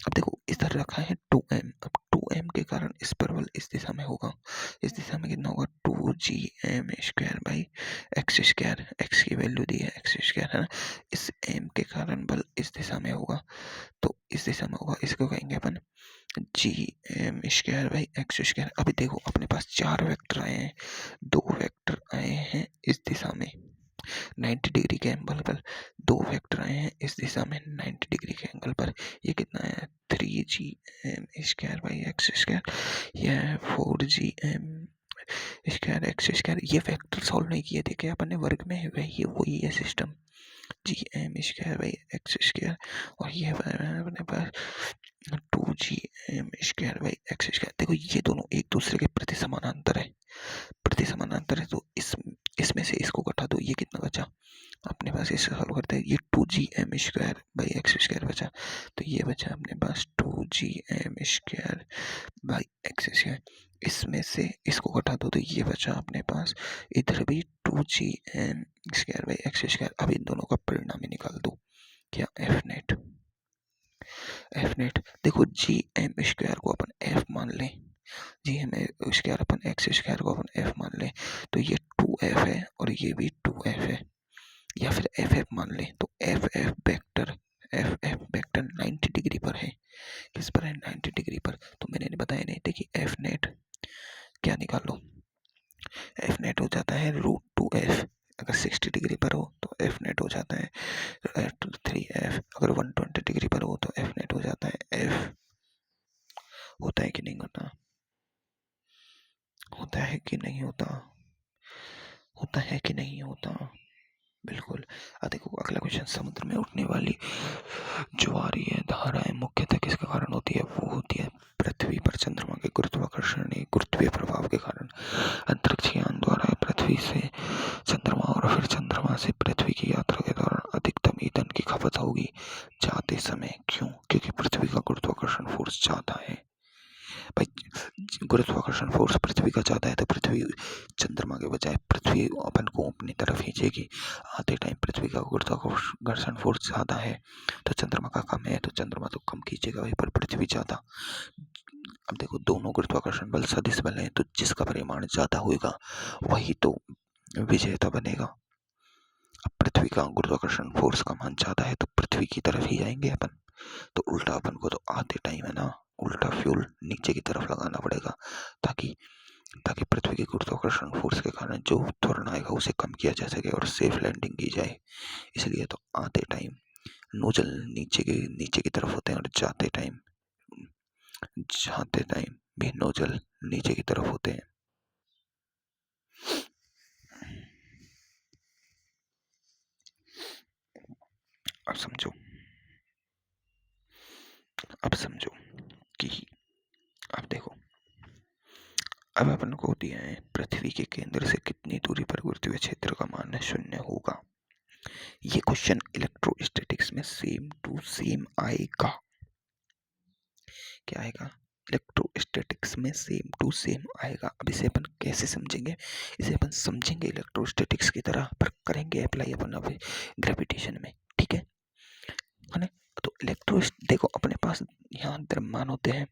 अब देखो इधर रखा है 2m, अब 2m के कारण इस पर बल इस दिशा में होगा, इस दिशा में कितना होगा 2gm square by x square, x की वैल्यू दी है एक्स स्क्वायर, है ना। इस m के कारण बल इस दिशा में होगा, तो इस दिशा में होगा, इसको कहेंगे अपन gm square by x square. अभी देखो अपने पास 4 वेक्टर आए हैं, 2 वेक्टर आए हैं इस दिशा में 90 डिग्री के एंगल पर, 2 वेक्टर आए हैं इस दिशा में 90 डिग्री के एंगल पर, ये कितना है 3gm square by x square, यह है 4gm स्क्वायर एक्स स्क्वायर। ये वेक्टर सॉल्व नहीं किए थे क्या अपन ने वर्ग में, वही है system, gm square by x square, और ये अपने पास 2gm square by x square. देखो ये दोनों एक दूसरे के प्रति समानांतर है, प्रति समानांतर है, तो इसमें से इसको घटा दो, ये कितना बचा अपने पास, इसे सॉल्व करते हैं, ये 2gm square by x square बचा, तो ये बचा अपने पास 2gm square by x square, इसमें से इसको घटा दो तो ये बचा अपने पास इधर भी 2gm square by x square. अब इन दोनों का परिणाम ही निकाल दो, क्या एफ नेट, एफ नेट देखो gm स्क्वायर को अपन f मान लें, gm square upon x square को अपन f मान लें, तो ये 2f है और ये भी 2f है, या फिर एफ एफ मान लें, तो एफ एफ वेक्टर 90 डिग्री पर है, किस पर है 90 डिग्री पर, तो मैंने बताया नहीं थे कि एफ नेट क्या निकालो, एफ नेट हो जाता है √2f, अगर 60 डिग्री पर हो तो एफ नेट हो जाता है 3f, अगर 120 डिग्री पर हो तो एफ नेट हो जाता है एफ, होता है कि नहीं होता, होता है कि नहीं होता, होता है कि नहीं होता, बिल्कुल। देखो अगला क्वेश्चन, समुद्र में उठने वाली ज्वारीय धाराएं मुख्यतः किसके कारण होती है? वो होती है पृथ्वी पर चंद्रमा के गुरुत्वाकर्षण गुरुत्वीय प्रभाव के कारण। अंतरिक्ष यान द्वारा पृथ्वी से चंद्रमा और फिर चंद्रमा से पृथ्वी की यात्रा के दौरान अधिकतम ईंधन की खपत होगी जाते समय। क्यों? क्योंकि पृथ्वी का गुरुत्वाकर्षण फोर्स ज्यादा है भाई। गुरुत्वाकर्षण फोर्स पृथ्वी का ज्यादा है तो पृथ्वी चंद्रमा के बजाय पृथ्वी अपन को अपनी तरफ खींचेगी। आते टाइम पृथ्वी का गुरुत्वाकर्षण फोर्स ज्यादा है तो चंद्रमा का कम है, तो चंद्रमा तो कम खींचेगा वहीं पर पृथ्वी ज्यादा। अब देखो दोनों गुरुत्वाकर्षण बल सदिश बल है, तो जिसका परिमाण ज्यादा होगा वही तो विजेता बनेगा। अब पृथ्वी का गुरुत्वाकर्षण फोर्स का मान ज्यादा है तो पृथ्वी की तरफ ही जाएंगे अपन, तो उल्टा अपन को तो आते टाइम है ना उल्टा फ्यूल नीचे की तरफ लगाना पड़ेगा, ताकि ताकि पृथ्वी के गुरुत्वाकर्षण फोर्स के कारण जो त्वरण आएगा उसे कम किया जा सके और सेफ लैंडिंग की जाए। इसलिए तो आते टाइम नोजल नीचे की तरफ होते हैं और जाते टाइम भी नोजल नीचे की तरफ होते हैं। अब समझो कि अब देखो, अब अपन को दिया है पृथ्वी के केंद्र से कितनी दूरी पर गुरुत्वीय क्षेत्र का मान शून्य होगा। ये क्वेश्चन इलेक्ट्रोस्टैटिक्स में सेम टू सेम आएगा। क्या आएगा? इलेक्ट्रोस्टैटिक्स में सेम टू सेम आएगा। अब इसे अपन कैसे समझेंगे? इसे अपन समझेंगे इलेक्ट्रोस्टैटिक्स की तरह पर करेंगे अप्लाई अपन अब ग्रेविटेशन में, ठीक है ना? तो देखो अपने पास यहाँ द्रव्यमान होते हैं।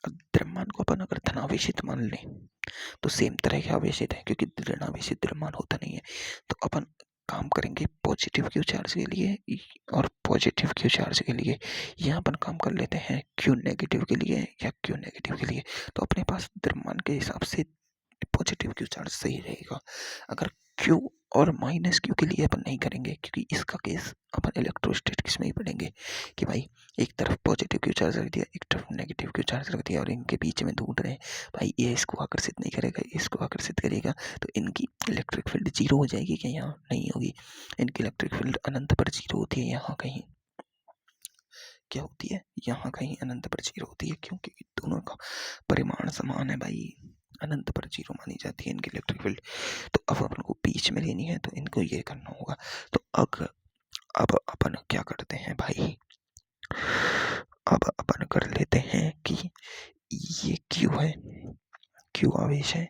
द्रव्यमान को अपन अगर धनावेशित मान लें तो सेम तरह के आवेशित है, क्योंकि ऋणावेशित द्रव्यमान होता नहीं है। तो अपन काम करेंगे पॉजिटिव क्यू चार्ज के लिए और पॉजिटिव क्यू चार्ज के लिए। यहाँ अपन काम कर लेते हैं क्यू नेगेटिव के लिए या क्यू नेगेटिव के लिए। तो अपने पास द्रव्यमान के हिसाब से पॉजिटिव क्यू चार्ज सही रहेगा। अगर क्यू और माइनस क्यू के लिए अपन नहीं करेंगे, क्योंकि इसका केस अपन इलेक्ट्रोस्टैटिक्स में ही पढ़ेंगे कि भाई एक तरफ पॉजिटिव क्यू चार्ज रख दिया, एक तरफ नेगेटिव क्यू चार्ज रख दिया और इनके बीच में ढूंढ रहे हैं भाई ये इसको आकर्षित नहीं करेगा, इसको आकर्षित करेगा, तो इनकी इलेक्ट्रिक फील्ड जीरो हो जाएगी क्या? यहाँ नहीं होगी। इनकी इलेक्ट्रिक फील्ड अनंत पर जीरो होती है, यहाँ कहीं क्या होती है? यहाँ कहीं अनंत पर जीरो होती है। क्योंकि दोनों का परिमाण समान है भाई, अनंत पर जीरो मानी जाती है इनकी इलेक्ट्रिक फील्ड। तो अब अपन को बीच में लेनी है तो इनको ये करना होगा। तो अब अपन क्या करते हैं भाई, अब अपन कर लेते हैं कि ये क्यू है, क्यू आवेश है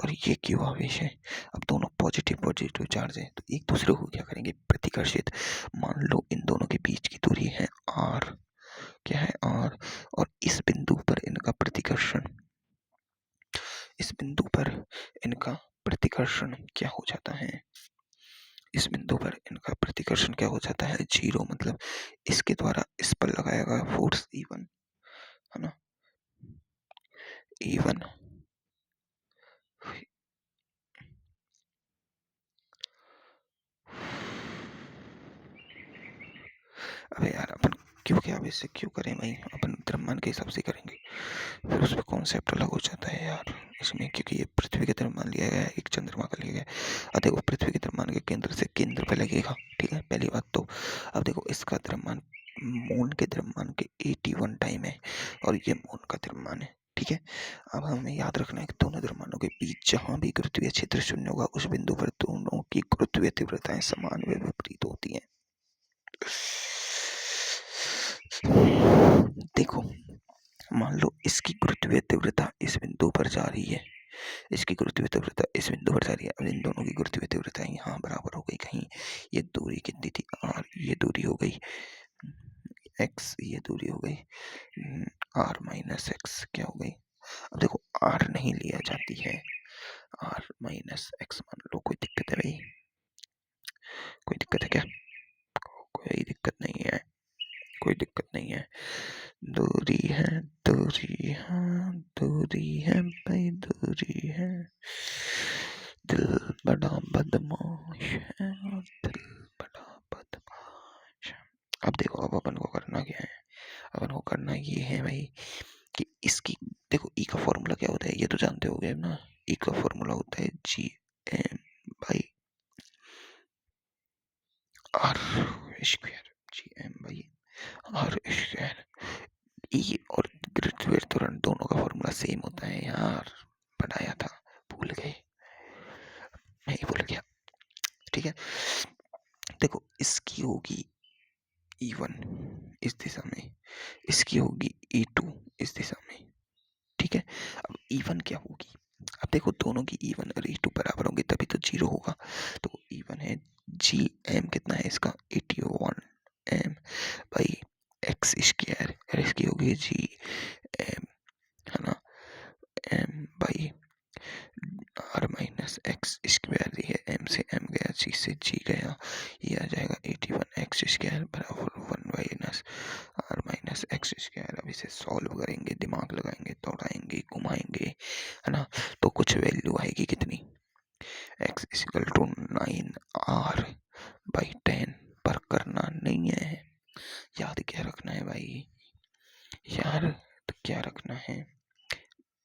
और ये क्यू आवेश है। अब दोनों पॉजिटिव पॉजिटिव चार्ज है तो एक दूसरे को क्या करेंगे? प्रतिकर्षित। मान लो इन दोनों के बीच की दूरी है आर, क्या है? आर। और इस बिंदु पर इनका प्रतिकर्षण, इस बिंदु पर इनका प्रतिकर्षण क्या हो जाता है? इस बिंदु पर इनका प्रतिकर्षण क्या हो जाता है? जीरो। मतलब इसके द्वारा इस पर लगाया गया फोर्स E1 है ना, E1 अबे यार अपन क्यों क्या वैसे क्यों करें भाई, अपन द्रव्यमान के हिसाब से करेंगे, फिर उस पर कॉन्सेप्ट अलग हो जाता है यार इसमें। क्योंकि ये पृथ्वी के द्रव्यमान लिया गया है, एक चंद्रमा का लिया गया है। अब देखो पृथ्वी के द्रव्यमान के केंद्र से केंद्र पे लगेगा, ठीक है पहली बात तो। अब देखो इसका द्रव्यमान मून के द्रव्यमान के 81 टाइम है और ये मून का द्रव्यमान है, ठीक है। अब हमें याद रखना है कि दोनों द्रव्यमानों के बीच जहां भी गुरुत्वीय क्षेत्र शून्य होगा उस बिंदु पर दोनों की गुरुत्वीय तीव्रताएं समान व विपरीत होती हैं। देखो मान लो इसकी गुरुत्वीय तीव्रता इस बिंदु पर जा रही है, इसकी गुरुत्वीय तीव्रता इस बिंदु पर जा रही है। अब इन दोनों की गुरुत्वीय तीव्रता यहाँ बराबर हो गई कहीं। ये दूरी कितनी थी? आर। ये दूरी हो गई एक्स, ये दूरी हो गई आर माइनस एक्स। क्या हो गई? अब देखो आर नहीं लिया जाती है, आर माइनस एक्स मान लो। कोई दिक्कत है भाई? कोई दिक्कत है क्या? कोई दिक्कत नहीं है, कोई दिक्कत नहीं है। दूरी है, दूरी है, दूरी है भाई, दूरी है। दिल बड़ा बदमाश है, दिल बड़ा बदमाश। अब देखो अब अपन को करना क्या है? अपन को करना ये है भाई कि इसकी देखो ई का फॉर्मूला क्या होता है, ये तो जानते होगे ना। ई का फॉर्मूला होता है G M by square G M by R square. E और ग्रेविटी त्वरण दोनों का फॉर्मूला सेम होता है यार, पढ़ाया था, भूल गए, मैं ही भूल गया। ठीक है, देखो इसकी होगी E1 इस दिशा में, इसकी होगी E2 इस दिशा में। ठीक है, अब E1 क्या होगी, अब देखो दोनों की E1 और E2 बराबर होंगे तभी तो 0 होगा। तो E1 है जी एम, कितना है इसका 81 एम बाई एक्स स्क्वायर, और इसकी होगी जी एम, है ना, M by R minus X square. ये एम से एम गया, जी से जी गया, ये आ जाएगा 81 एक्स स्क्वायर बराबर 1 minus R minus X square. अब इसे सॉल्व करेंगे, दिमाग लगाएंगे, दौड़ाएंगे, घुमाएंगे, है ना, तो कुछ वैल्यू आएगी कितनी, X equal to 9 R by 10, पर करना नहीं है, याद क्या रखना है भाई यार, तो क्या रखना है,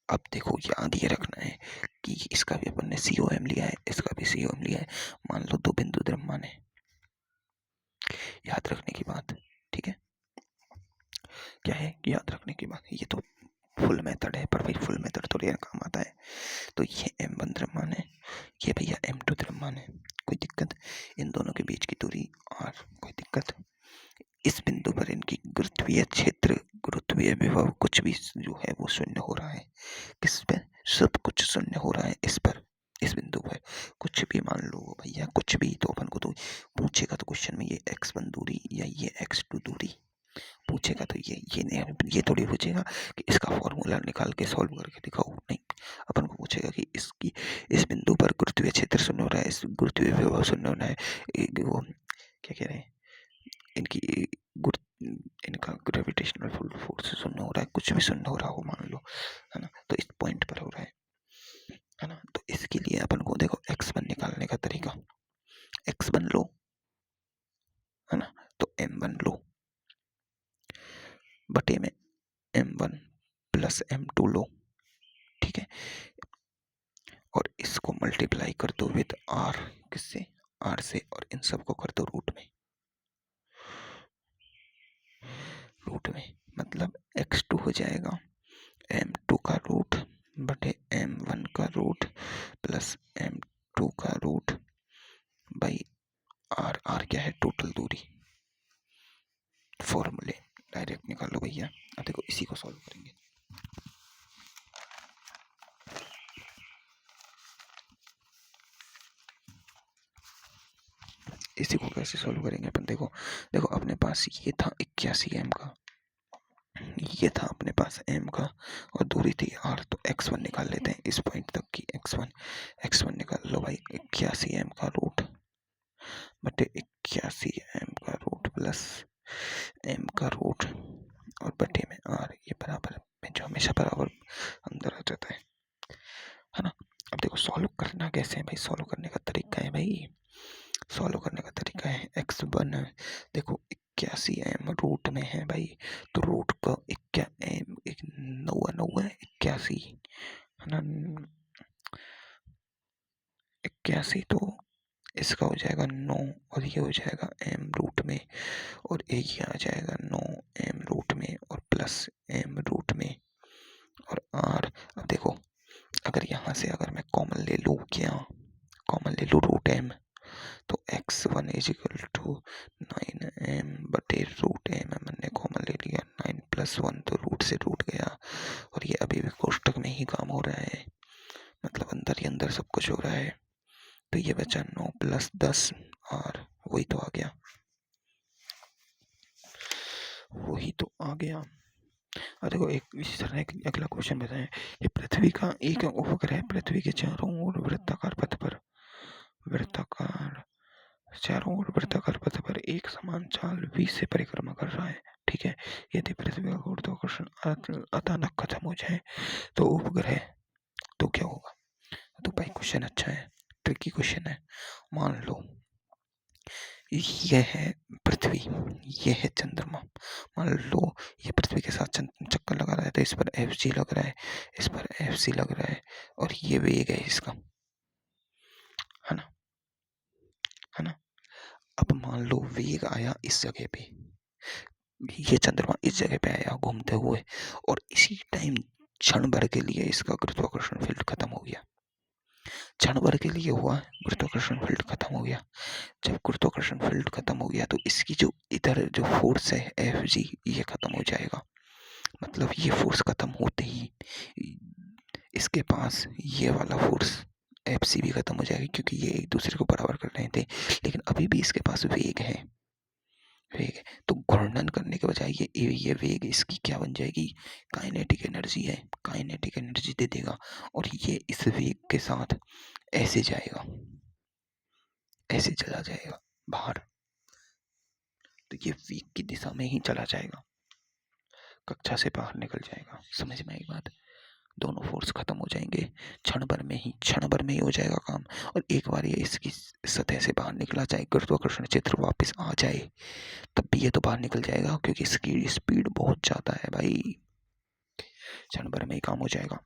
अब देखो याद ये रखना है कि इसका भी अपन ने COM लिया है, इसका भी COM लिया है, मान लो दो बिंदु द्रव्यमान है, याद रखने की बात। ठीक है, क्या है याद रखने की बात, ये तो फुल मेथड है, पर भाई फुल मेथड थोड़ी काम आता है। तो ये M1 द्रव्यमान है, ये भैया M2 द्रव्यमान है, कोई दिक्कत, इन दोनों के बीच की दूरी R, कोई दिक्कत, इस बिंदु पर इनकी गुरुत्वीय क्षेत्र, गुरुत्वीय विभव कुछ भी जो है वो शून्य हो रहा है, किस पे, सब कुछ शून्य हो रहा है इस पर, इस बिंदु पर कुछ भी मान लो भैया, कुछ भी, तो अपन को तो पूछेगा तो क्वेश्चन में ये x1 दूरी या ये x2 दूरी पूछेगा, तो ये नहीं, ये थोड़ी पूछेगा कि इसका फॉर्मूला निकाल के सॉल्व करके दिखाओ, नहीं, अपन को पूछेगा कि इसकी इस बिंदु पर गुरुत्वीय क्षेत्र शून्य हो रहा है, इस गुरुत्वीय विभव शून्य हो रहा है, वो क्या कह रहे हैं, इनकी इनका ग्रेविटेशनल फोर्स शून्य हो रहा है, कुछ भी शून्य हो रहा हो मान लो, है ना, तो इस पॉइंट पर हो रहा है ना, तो इसके लिए अपन को देखो x1 निकालने का तरीका, x1 लो, है ना, तो m1 लो, बटे में m1 प्लस m2 लो, ठीक है, और इसको मल्टीप्लाई कर दो विद r, किससे, r से, और इन सबको कर दो रूट में, मतलब x2 हो जाएगा m2 का रूट बटे m1 का रूट प्लस m2 का रूट बाई r क्या है, टोटल दूरी, फॉर्मूले डायरेक्ट निकालो भैया। अब देखो इसी को सॉल्व करेंगे, इसी को कैसे सॉल्व करेंगे अपन, देखो देखो अपने पास ये था 81 एम का, ये था अपने पास m का, और दूरी थी r, तो x1 निकाल लेते हैं इस पॉइंट तक की, x1 निकाल लो भाई, 81 एम का रूट बटे 81 एम का रूट प्लस m का रूट और बटे में r, ये बराबर में जो हमेशा बराबर अंदर आ जाता है ना। अब देखो सॉल्व करना कैसे है भाई, सॉल्व करने का तरीका है भाई, सॉल्व करने का तरीका है x1, देखो 81 एम रूट में है भाई, तो रूट का 81 है ना, 81, तो इसका हो जाएगा 9, और ये हो जाएगा m रूट में, और ये आ जाएगा 9 m रूट में और प्लस m रूट में और r। अब देखो अगर यहाँ से अगर मैं कॉमन ले लूँ, क्या कॉमन ले लूँ रूट m, तो x1 is equal to 9m बटे रूट m, मैंने कॉमन ले लिया, 9 प्लस 1 तो रूट से रूट गया, और ये अभी भी कोष्टक में ही काम हो रहा है, मतलब अंदर ही अंदर सब कुछ हो रहा है, तो ये बचा 9 प्लस 10 और वही तो आ गया, वही तो आ गया। और देखो एक इसी तरह एक अगला क्वेश्चन बताएं, ये पृथ्वी का एक उपग्रह पृथ्वी के चारों ओर वृत्ताकार पथ पर, वृत्ताकार चारों ओर वृत्ताकार पथ पर एक समान चाल v से परिक्रमा कर रहा है, ठीक है, यदि पृथ्वी का गुरुत्वाकर्षण अचानक खत्म हो जाए तो उपग्रह, तो क्या होगा। तो भाई क्वेश्चन अच्छा है, ट्रिकी क्वेश्चन है, मान लो यह है पृथ्वी, यह है चंद्रमा, मान लो ये पृथ्वी के साथ चक्कर लगा रहा है, तो इस पर Fg लग रहा है, इस पर Fc लग रहा है, और ये वेग है इसका, है ना, है ना। अब मान लो वेग आया इस जगह पे, ये चंद्रमा इस जगह पे आया घूमते हुए, और इसी टाइम क्षण भर के लिए इसका गुरुत्वाकर्षण फील्ड खत्म हो गया। क्षण भर के लिए हुआ, गुरुत्वाकर्षण फील्ड खत्म हो गया। जब गुरुत्वाकर्षण फील्ड खत्म हो गया तो इसकी जो इधर जो फोर्स है एफ जी, ये खत्म हो जाएगा। मतलब ये फोर्स खत्म होते ही इसके पास ये वाला फोर्स एफ सी भी खत्म हो जाएगी, क्योंकि ये एक दूसरे को बराबर कर रहे थे। लेकिन अभी भी इसके पास वेग है, वेग है। तो घूर्णन करने के बजाय ये वेग इसकी क्या बन जाएगी, काइनेटिक एनर्जी है, काइनेटिक एनर्जी दे देगा, और ये इस वेग के साथ ऐसे जाएगा, ऐसे चला जाएगा बाहर। तो ये वेग की दिशा में ही चला जाएगा, कक्षा से बाहर निकल जाएगा। समझ में आई बात? दोनों फोर्स खत्म हो जाएंगे क्षण भर में ही, क्षण भर में ही हो जाएगा काम। और एक बार ये इसकी सतह से बाहर निकला जाए, गुरुत्वाकर्षण क्षेत्र वापस आ जाए, तब भी ये तो बाहर निकल जाएगा, क्योंकि इसकी स्पीड बहुत ज्यादा है भाई। क्षण भर में ही काम हो जाएगा।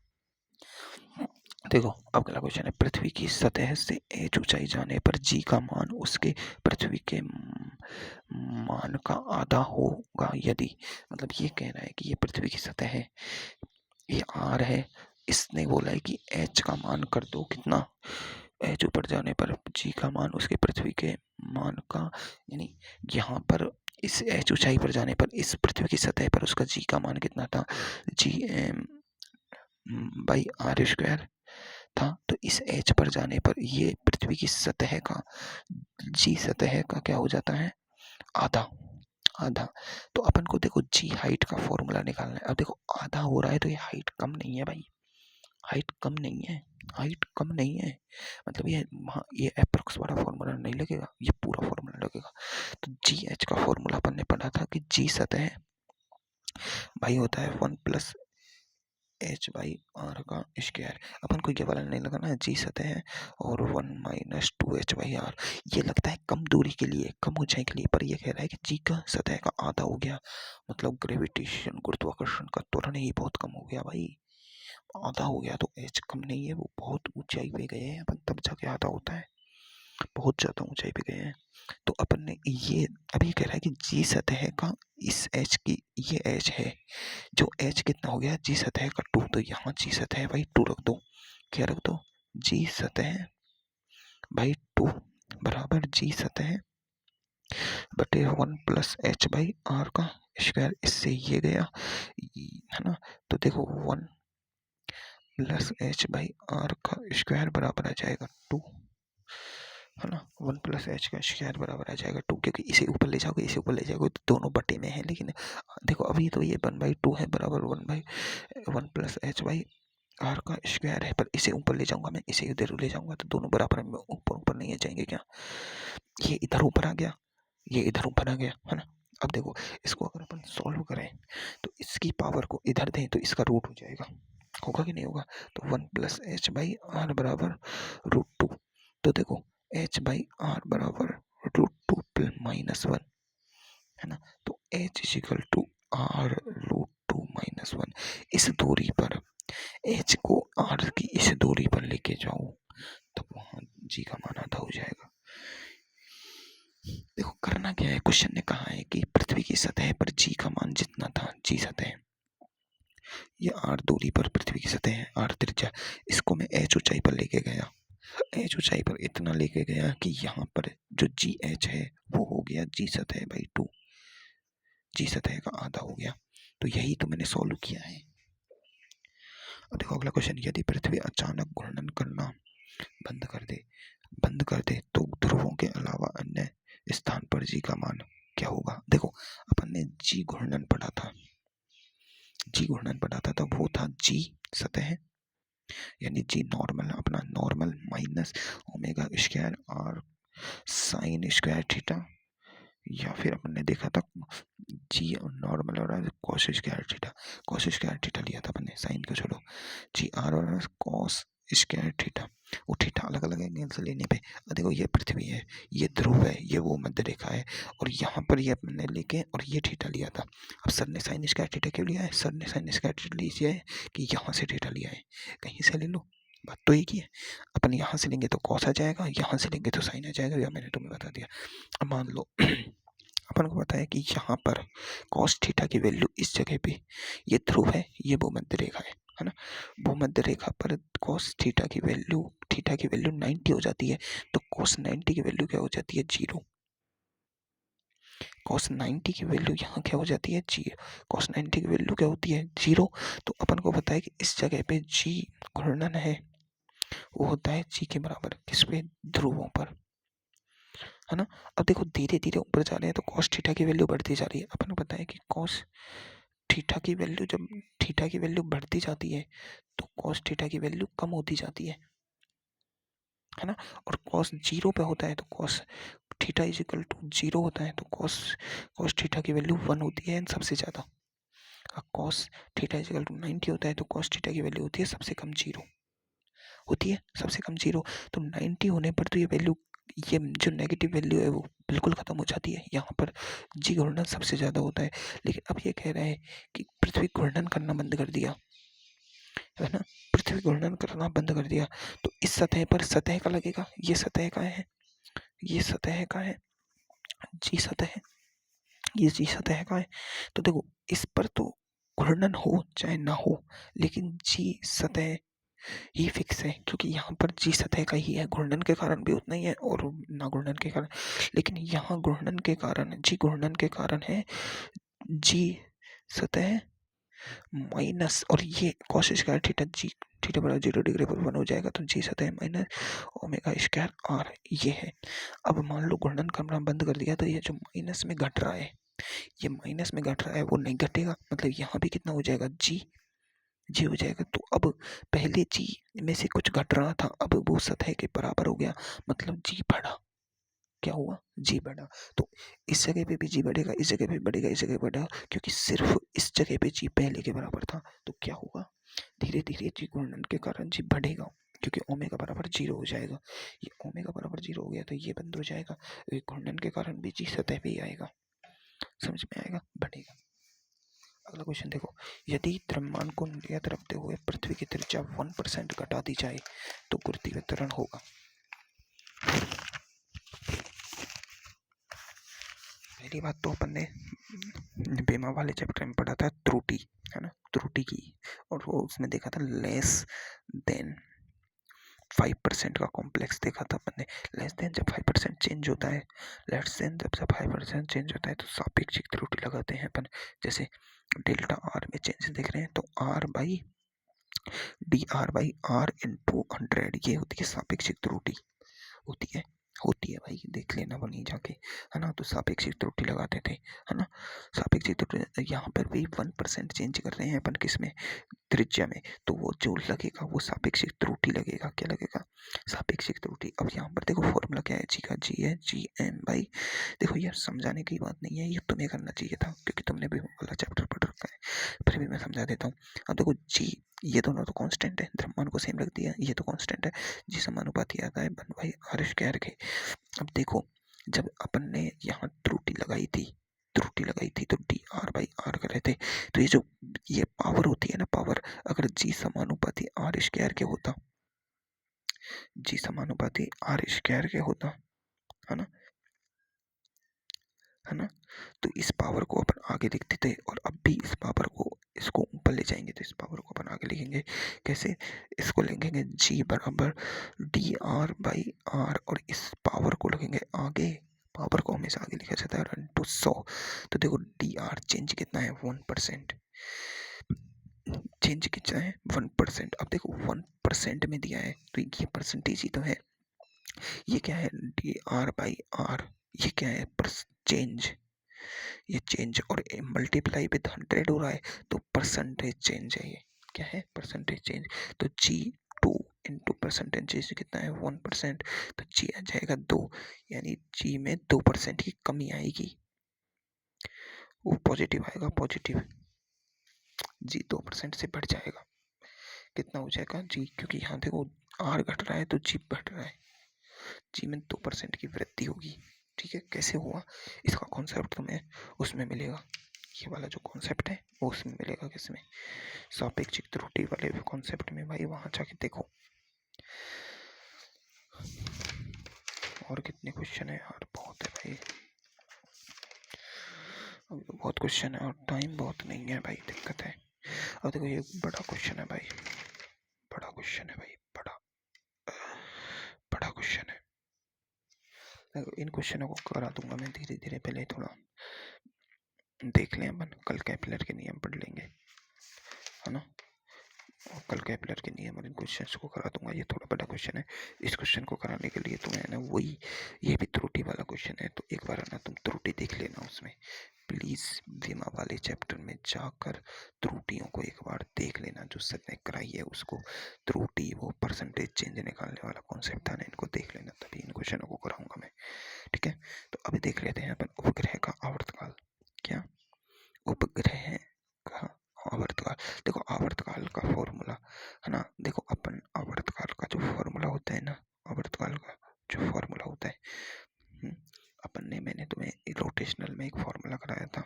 देखो अब अगला क्वेश्चन है, पृथ्वी की सतह से एच ऊंचाई जाने पर जी का मान उसके पृथ्वी के मान का आधा होगा यदि। मतलब ये कह रहा है कि ये पृथ्वी की सतह है, ये आर है, इसने बोला है कि एच का मान कर दो कितना, एच ऊपर जाने पर जी का मान उसके पृथ्वी के मान का, यानी यहाँ पर इस एच ऊंचाई पर जाने पर इस पृथ्वी की सतह पर उसका जी का मान कितना था, G M by R square था। तो इस एच पर जाने पर ये पृथ्वी की सतह का जी, सतह का क्या हो जाता है, आधा, आधा। तो अपन को देखो जी हाइट का फॉर्मूला निकालना है। अब देखो आधा हो रहा है तो ये हाइट कम नहीं है भाई, हाइट कम नहीं है, हाइट कम नहीं है। मतलब ये अप्रोक्स वाला फॉर्मूला नहीं लगेगा, ये पूरा फॉर्मूला लगेगा। तो जी एच का फॉर्मूला अपन ने पढ़ा था कि जी सतह भाई होता है 1 + h/r का स्क्वायर। अपन को ये वाला नहीं लगाना है, जी सतह है और 1 - 2h/r। ये लगता है कम दूरी के लिए, कम ऊंचाई के लिए, पर ये कह रहा है कि जी का सतह का आधा हो गया। मतलब ग्रेविटेशन, गुरुत्वाकर्षण का त्वरण ही बहुत कम हो गया भाई, आधा हो गया। तो एच कम नहीं है, वो बहुत ऊंचाई पे गए हैं अपन, तब जाके आधा होता है, बहुत ज्यादा ऊंचाई पे गए हैं। तो अपन ने ये अभी कह रहा है कि जी सतह का इस एच की, ये एच है, जो एच कितना हो गया जी सतह का 2, तो यहाँ जी सतह भाई 2 रख दो। क्या रख दो, जी सतह भाई 2 बराबर जी सतह बटे 1 + h/r का स्क्वायर। इससे ये गया है ना, तो देखो 1 + h/r का स्क्वायर बराबर आ जाएगा 2, है ना। 1 + h का स्क्वायर बराबर आ जाएगा 2, क्योंकि इसे ऊपर ले जाओगे, इसे ऊपर ले जाओगे तो दोनों बटे में है। लेकिन देखो अभी तो ये 1/2 है, बराबर 1 + h/r का स्क्वायर है, पर इसे ऊपर ले जाऊंगा मैं, इसे इधर ले जाऊंगा तो दोनों बराबर में ऊपर ऊपर नहीं जाएंगे क्या, ये इधर ऊपर आ गया, ये इधर ऊपर आ गया, है ना। अब देखो इसको अगर अपन सॉल्व करें तो इसकी पावर को इधर दें तो इसका रूट हो जाएगा, होगा कि नहीं होगा। तो 1 + h/r बराबर √2। तो देखो h/r बराबर √2 + -1, है ना। तो h = r √2 - 1। इस दूरी पर h को r की इस दूरी पर लेके जाओ, तब वहां g का मान आधा हो जाएगा। देखो करना क्या है, क्वेश्चन ने कहा है कि पृथ्वी की सतह पर जी का मान जितना था, जी सतह, ये r दूरी पर पृथ्वी की सतह है, r त्रिज्या, इसको मैं h ऊंचाई पर लेके गया, h ऊंचाई पर इतना लेके गया कि यहाँ पर जो जी एच है वो हो गया जी सतह बाई 2, जी सतह का आधा हो गया। तो यही तो मैंने सॉल्व किया है। अब देखो अगला क्वेश्चन, यदि पृथ्वी अचानक घूर्णन करना बंद कर दे तो ध्रुवों के अलावा अन्य स्थान पर जी का मान क्या होगा। देखो अपन ने जी घूर्णन पढ़ा था, जी घूर्णन पढ़ा था, तो वो था जी सतह, यानी जी नॉर्मल, अपना नॉर्मल माइनस ओमेगा स्क्वायर और साइन स्क्वायर थीटा, या फिर अपन ने देखा था जी नॉर्मल और cos square theta, cos square theta लिया था अपन ने, साइन को छोड़ो, जी आर और कॉस स्क्वायर थीटा, वो थीटा अलग अलग एंगल से लेने पे। देखो ये पृथ्वी है, ये ध्रुव है, ये वो मध्य रेखा है, और यहाँ पर ये अपने लेके और ये थीटा लिया था। अब सर ने साइन स्क्वायर थीटा क्यों लिया है, सर ने साइन स्क्वायर थीटा इसलिए है कि यहाँ से थीटा लिया है, कहीं से ले लो बात तो एक ही है। अपन यहाँ से लेंगे तो कॉस आ जाएगा, यहाँ से लेंगे तो साइन आ जाएगा, या मैंने तुम्हें बता दिया। अब मान लो अपन को पता है कि यहाँ पर कॉस थीटा की वैल्यू इस जगह पे, ये ध्रुव है, ये भूमध्य रेखा है ना। भूमध्य रेखा पर कॉस थीटा की वैल्यू 90 हो जाती है, तो कॉस 90 की वैल्यू क्या हो जाती है, 0। कॉस 90 की वैल्यू यहाँ क्या हो जाती है, जी। कॉस 90 की वैल्यू क्या होती है, 0। तो अपन को पता है कि इस जगह पे जी घूर्णन है, वो होता है जी के बराबर, किस पे, ध्रुवों पर, है ना। अब देखो धीरे धीरे ऊपर जा रहे हैं तो कॉस थीटा की वैल्यू बढ़ती जा रही है। अपन को पता है कि कॉस थीटा की वैल्यू, जब थीटा की वैल्यू बढ़ती जाती है तो कॉस थीटा की वैल्यू कम होती जाती है ना। और कॉस 0 पे होता है तो cos theta is equal to 0 होता है, तो कॉस कॉस थीटा की वैल्यू 1 होती है सबसे ज़्यादा। Cos theta is equal to 90 होता है तो कॉस थीटा की वैल्यू होती है सबसे कम 0 होती है, सबसे कम 0। तो 90 होने पर तो ये वैल्यू, ये जो नेगेटिव वैल्यू है वो बिल्कुल खत्म हो जाती है। यहाँ पर जी घूर्णन सबसे ज़्यादा होता है। लेकिन अब ये कह रहा है कि पृथ्वी घूर्णन करना बंद कर दिया, है ना। पृथ्वी घूर्णन करना बंद कर दिया तो इस सतह पर सतह का लगेगा, ये सतह का है, ये सतह का है, जी सतह है, ये जी सतह का है। तो देखो इस पर तो घूर्णन हो चाहे ना हो, लेकिन जी सतह ही फिक्स है, क्योंकि यहाँ पर जी सतह का ही है, घूर्णन के कारण भी उतना ही है और ना घूर्णन के कारण। लेकिन यहाँ घूर्णन के कारण, जी घूर्णन के कारण है जी सतह माइनस, और ये कॉस स्क्वायर थीटा, जी थीटा बराबर 0 डिग्री पर 1 हो जाएगा, तो जी सतह माइनस ओमेगा स्क्वायर आर, ये है। अब मान लो घूर्णन करना बंद कर दिया तो ये जो माइनस में घट रहा है, ये माइनस में घट रहा है वो नहीं घटेगा, मतलब यहाँ भी कितना हो जाएगा, जी जी हो जाएगा। तो अब पहले जी में से कुछ घट रहा था, अब वो सतह के बराबर हो गया, मतलब जी बढ़ा, क्या हुआ, जी बढ़ा। तो इस जगह पे भी जी बढ़ेगा, इस जगह पे बढ़ेगा, इस जगह बढ़ेगा, क्योंकि सिर्फ इस जगह पे जी पहले के बराबर था। तो क्या होगा, धीरे धीरे जी घूर्णन के कारण जी बढ़ेगा, क्योंकि ओमेगा बराबर 0 हो जाएगा। ये ओमेगा बराबर 0 हो गया तो ये बंद हो जाएगा, घूर्णन के कारण भी जी सतह पे ही आएगा, समझ में आएगा, बढ़ेगा। अगला क्वेश्चन देखो, यदि द्रव्यमान को नियत रखते हुए पृथ्वी की त्रिज्या 1% घटा दी जाए तो गुरुत्वीय त्वरण होगा। पहली बात तो अपन ने बेमा वाले चैप्टर में पढ़ा था त्रुटि, है ना, त्रुटि की, और वो उसमें देखा था लेस देन 5% का कॉम्प्लेक्स देखा था अपन ने। लेस देन जब 5% चेंज होता है, लेस देन जब 5% चेंज होता है तो सापेक्षिक त्रुटि लगाते हैं अपन। जैसे डेल्टा आर में चेंज देख रहे हैं तो आर बाई आर इंटू 100, ये होती है सापेक्षिक त्रुटि, होती है भाई, देख लेना वहीं जाके, है ना। तो सापेक्षिक त्रुटि लगाते थे, है ना। सापेक्षिक त्रुटि यहाँ पर भी 1% चेंज कर रहे हैं अपन, किसमें, त्रिज्या में, तो वो जो लगेगा वो सापेक्षिक त्रुटि लगेगा, क्या लगेगा, सापेक्षिक त्रुटि। अब यहाँ पर देखो फॉर्मूला क्या है, जी का जी है, जी एम बाई, देखो यार समझाने की बात नहीं है, ये तुम्हें करना चाहिए था क्योंकि तुमने भी वाला चैप्टर पढ़ रखा है, फिर भी मैं समझा देता हूँ। अब देखो जी, ये दोनों तो कांस्टेंट है, द्रव्यमान को सेम रख दिया, ये तो कांस्टेंट है, जी समानुपाती आता है 1/r स्क्वायर के। अब देखो जब अपन ने यहाँ त्रुटि लगाई थी तो डी आर बाई आर कर रहे थे, तो ये पावर होती है ना, पावर, अगर जी समानुपाती आर स्क्वायर के होता, जी समानुपाती आर स्क्वायर के होता, है ना, है ना, तो इस पावर को अपन आगे लिखते थे, और अब भी इस पावर को, इसको ऊपर ले जाएंगे तो इस पावर को अपन आगे लिखेंगे कैसे, इसको लिखेंगे जी बराबर डी आर बाई आर, और इस पावर को लिखेंगे आगे, पावर को हमेशा आगे लिखा जाता है 1/100। तो देखो डी आर चेंज कितना है, 1%, चेंज कितना है 1%। अब देखो 1% में दिया है तो ये परसेंटेज ही तो है, ये क्या है, डी आर बाई आर, ये क्या है, चेंज, ये चेंज, और मल्टीप्लाई विद 100 हो रहा है तो परसेंटेज चेंज है, ये क्या है, परसेंटेज चेंज। तो जी 2 इंटू परसेंटेज चेंज कितना है, 1%, तो जी आ जाएगा 2, यानी जी में 2% की कमी आएगी, वो पॉजिटिव आएगा, पॉजिटिव, जी 2% से बढ़ जाएगा, कितना हो जाएगा जी, क्योंकि यहाँ देखो आर घट रहा है तो जी बढ़ रहा है, जी में 2% की वृद्धि होगी। ठीक है, कैसे हुआ, इसका कॉन्सेप्ट तुम्हें उसमें मिलेगा, ये वाला जो कॉन्सेप्ट है वो उसमें मिलेगा, किसमें, सापेक्षिक त्रुटि वाले कॉन्सेप्ट में भाई, वहाँ जाके देखो। और कितने क्वेश्चन है यार? बहुत है भाई, अभी तो बहुत क्वेश्चन है और टाइम बहुत नहीं है भाई, दिक्कत है। अब देखो ये बड़ा क्वेश्चन है भाई, बड़ा क्वेश्चन है भाई, बड़ा बड़ा क्वेश्चन है। देखो इन क्वेश्चनों को करा दूंगा मैं धीरे धीरे, पहले थोड़ा देख लें अपन, कल कैपलर के नियम पढ़ लेंगे, है ना। और कल कैपलर के नियम और इन क्वेश्चंस को करा दूंगा। ये थोड़ा बड़ा क्वेश्चन है, इस क्वेश्चन को कराने के लिए तुम्हें ना वही, ये भी त्रुटि वाला क्वेश्चन है, तो एक बार ना तुम त्रुटि देख लेना उसमें प्लीज। विमा वाले चैप्टर में जाकर त्रुटियों को एक बार देख लेना, जो सर ने कराई है उसको। त्रुटि वो परसेंटेज चेंज निकालने वाला कॉन्सेप्ट था ना, इनको देख लेना, तभी इन क्वेश्चनों को कराऊंगा मैं, ठीक है। तो अभी देख लेते हैं अपन उपग्रह का आवर्तकाल। क्या उपग्रह का आवर्तकाल? देखो आवर्तकाल का फॉर्मूला है ना, देखो अपन आवर्तकाल का जो फॉर्मूला होता है ना, आवर्तकाल का जो फॉर्मूला होता है, अपन ने, मैंने तुम्हें रोटेशनल में एक फॉर्मूला कराया था,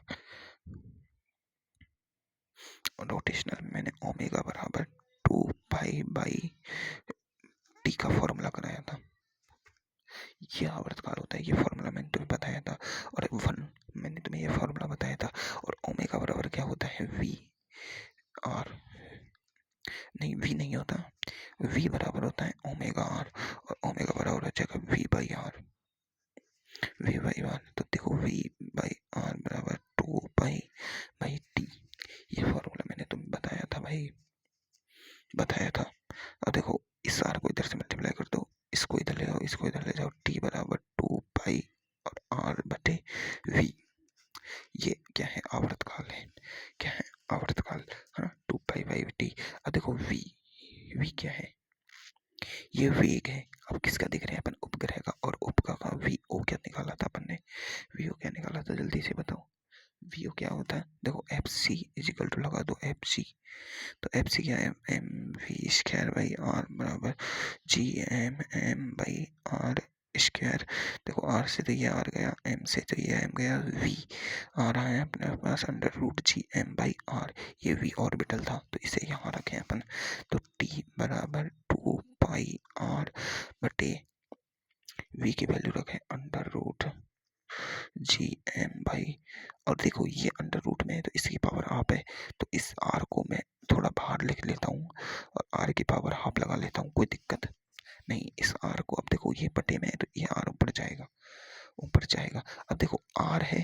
रोटेशनल में मैंने ओमेगा बराबर 2 पाई टी का फॉर्मूला कराया था। ये आवर्तकाल होता है, ये फॉर्मूला मैंने तुम्हें बताया था। और वन मैंने तुम्हें ये फॉर्मूला बताया था। और ओमेगा बराबर क्या होता है? वी आर, नहीं वी नहीं होता, वी बराबर होता है ओमेगा आर, और ओमेगा बराबर हो जाएगा V by R, V by R. तो देखो वी बाई आर बराबर 2 पाई टी, ये फॉर्मूला मैंने तुम्हें बताया था भाई, बताया था। अब देखो इस आर को इधर से मल्टीप्लाई कर दो, इसको इधर ले जाओ, इसको इधर ले जाओ, टी बराबर 2 पाई और आर बटे वी, ये क्या है? आवर्तकाल है। क्या है? आवर्तकाल, है ना, 2 पाई टी। अब देखो वी, वी क्या है? ये वेग है। अब किसका दिख रहा है? अपन उपग्रह का, और उपग्रह का वी ओ क्या निकाला था अपन ने? वी ओ क्या निकाला था, जल्दी से बताओ। वी ओ क्या होता है? देखो एफ सी इजिकल टू लगा दो एफ सी, तो एफ सी क्या है? M V square by R बराबर G M by R square. देखो आर से तो ये आर गया, एम से तो ये एम गया, वी आ रहा है अपने पास under root G M by R, ये वी ऑर्बिटल था तो इसे यहाँ रखें अपन। तो टी बराबर 2 पाई आर बटे वी की वैल्यू रखें under root G M by, और देखो ये अंडर रूट में है तो इसकी पावर हाफ है, तो इस आर को मैं थोड़ा बाहर लिख लेता हूँ और आर की पावर हाफ लगा लेता हूँ, कोई दिक्कत नहीं। इस आर को, अब देखो ये बटे में है तो ये आर ऊपर जाएगा, ऊपर जाएगा। अब देखो आर है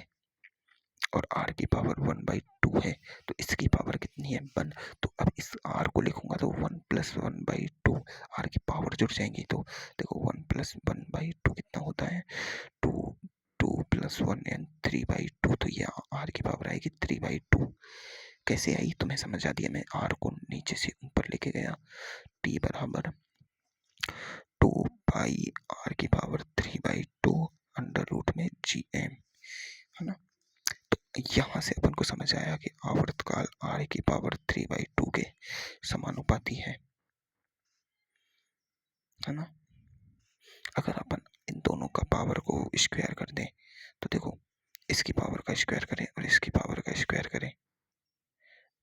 और आर की पावर 1/2 है, तो इसकी पावर कितनी है? 1। तो अब इस आर को लिखूंगा तो 1 + 1/2, आर की पावर जुड़ जाएंगी। तो देखो 1 + 1/2 कितना होता है? 2, 2 + 1 यानी 3/2, तो ये आर की पावर आएगी 3/2। कैसे आई तुम्हें समझ आ दिया? मैं आर को नीचे से ऊपर लेके गया, टी बराबर 2 पाई आर की पावर 3/2 अंडर रूट में जी एम, है ना। तो यहाँ से अपन को समझ आया कि आवर्तकाल आर की पावर 3/2 के समानुपाती है ना। अगर अपन इन दोनों का पावर को स्क्वायर कर दें तो देखो इसकी पावर का स्क्वायर करें और इसकी पावर का स्क्वायर करें,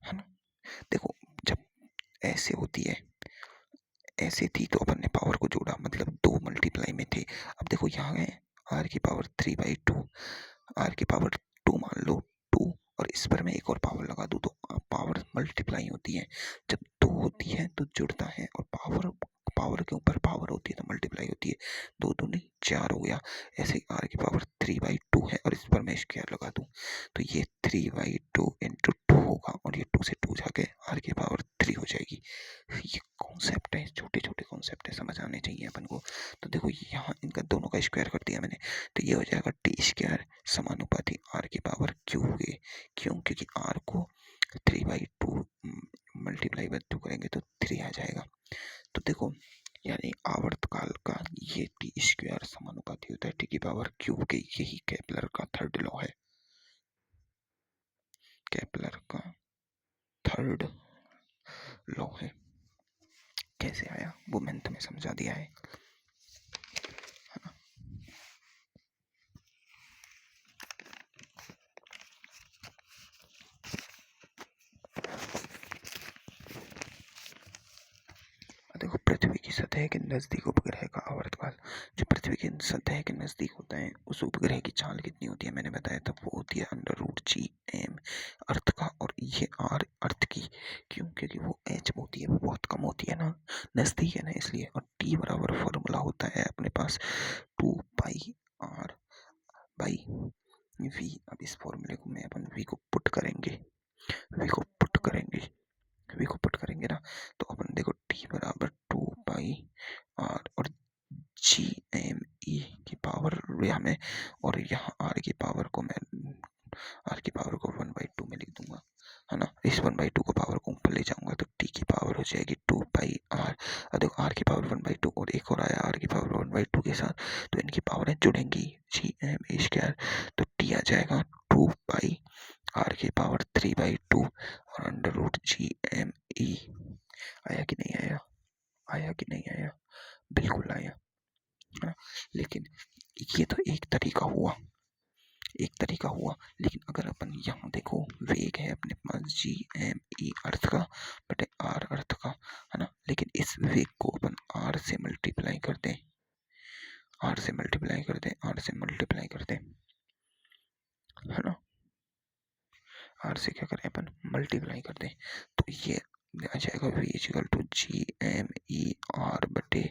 है ना। देखो जब ऐसे होती है, ऐसे थी तो अपन ने पावर को जोड़ा, मतलब 2 मल्टीप्लाई में थे। अब देखो यहाँ है आर की पावर 3/2, आर की पावर 2 मान लो 2, और इस पर मैं एक और पावर लगा दूँ तो पावर मल्टीप्लाई होती है। जब 2 होती है तो जुड़ता है, और पावर, पावर के ऊपर पावर होती है तो मल्टीप्लाई होती है। 2 दूनी 4 हो गया। ऐसे आर की पावर 3/2 है और इस पर मैं स्क्वायर लगा दूं तो ये 3/2 इंटू 2 होगा, और ये 2 से 2 जाके आर की पावर 3 हो जाएगी। ये कॉन्सेप्ट है, छोटे छोटे कॉन्सेप्ट है, समझ आने चाहिए अपन को। तो देखो यहाँ इनका दोनों का स्क्वायर कर दिया मैंने, तो ये हो जाएगा टी स्क्वायर समानुपाती आर की पावर क्यू हुए। क्यों? क्योंकि आर को 3/2 मल्टीप्लाई बाय 2 करेंगे तो 3 आ जाएगा। तो देखो यानी आवर्तकाल का ये टी स्क्वायर समानुपाती होता है टी की पावर क्यूब के, यही केपलर का थर्ड लॉ है, केपलर का थर्ड लॉ है। कैसे आया वो मैंने तुम्हें समझा दिया है। देखो पृथ्वी की सतह के नजदीक उपग्रह का आवर्तकाल जो पृथ्वी के सतह के नजदीक होता है उस उपग्रह की चाल कितनी होती है, मैंने बताया था वो होती है √G_m अर्थ का, और ये r अर्थ की, क्यों? क्योंकि वो h होती है वो बहुत कम होती है ना, नजदीक है ना, इसलिए। और t बराबर फॉर्मूला होता है अपने पास 2πr/v। अब इस फॉर्मूले को मैं अपन v को पुट करेंगे, v को पुट करेंगे v को पुट करेंगे ना, तो अपन देखो t बराबर 2πr और G_m_e की पावर यहाँ में, और यहाँ r की पावर को मैं 1/2 में लिख दूंगा, है ना। इस 1/2 को पावर को ऊपर ले जाऊंगा तो t की पावर हो जाएगी 2πr। और देखो r की पावर 1/2 और एक और आया r की पावर 1/2 के साथ, तो इनकी पावरें जुड़ेंगी G_m_e², तो t आ जाएगा 2πr की पावर 3/2 और √G_m_e। आया कि नहीं आया? आया कि नहीं आया? बिल्कुल आया, है ना। लेकिन ये तो एक तरीका हुआ, लेकिन अगर अपन यहाँ देखो, वेग है अपने पास G_m_e अर्थ का बटे r अर्थ का, है ना। लेकिन इस वेग को अपन r से मल्टीप्लाई कर दें, है ना। r से क्या करें अपन, मल्टीप्लाई कर दें, तो ये आ जाएगा v=G_m_e r बटे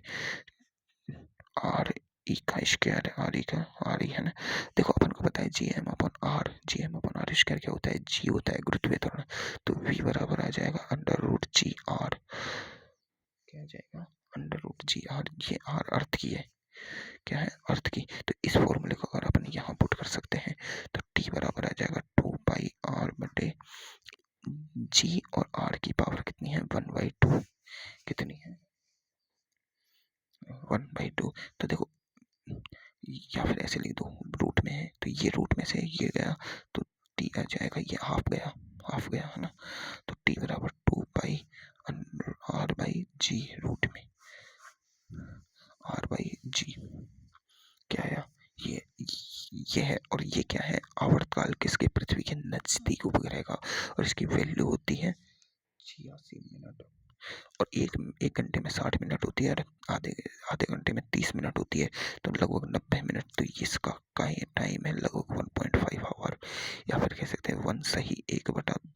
r ई का स्क्वायर, r ई है ना। देखो अपन को पता है Gm/r² क्या होता है, g होता है गुरुत्वीय त्वरण, तो v बराबर आ जाएगा √Gr। क्या आ जाएगा? √Gr। ये r अर्थ की है, क्या है? अर्थ की। तो इस फॉर्मूले को अगर अपन यहाँ पुट कर सकते हैं तो t बराबर आ जाएगा 2πr बटे g, और r की पावर कितनी है? 1/2। कितनी है? 1/2। तो देखो, या फिर ऐसे लिख दो, रूट में है तो ये रूट में से ये गया तो t आ जाएगा, ये हाफ गया, है ना। तो t बराबर 2πr/g रूट में r/g। क्या आया? ये है, और ये क्या है? आवर्तकाल किसके? पृथ्वी के नजदीक उपग्रह का, और इसकी वैल्यू होती है 86 मिनट, और एक घंटे में 60 मिनट होती है, और आधे घंटे में 30 मिनट होती है, तो लगभग 90 मिनट। तो इसका टाइम है लगभग 1.5 आवर, या फिर कह सकते हैं 1 सही 1/2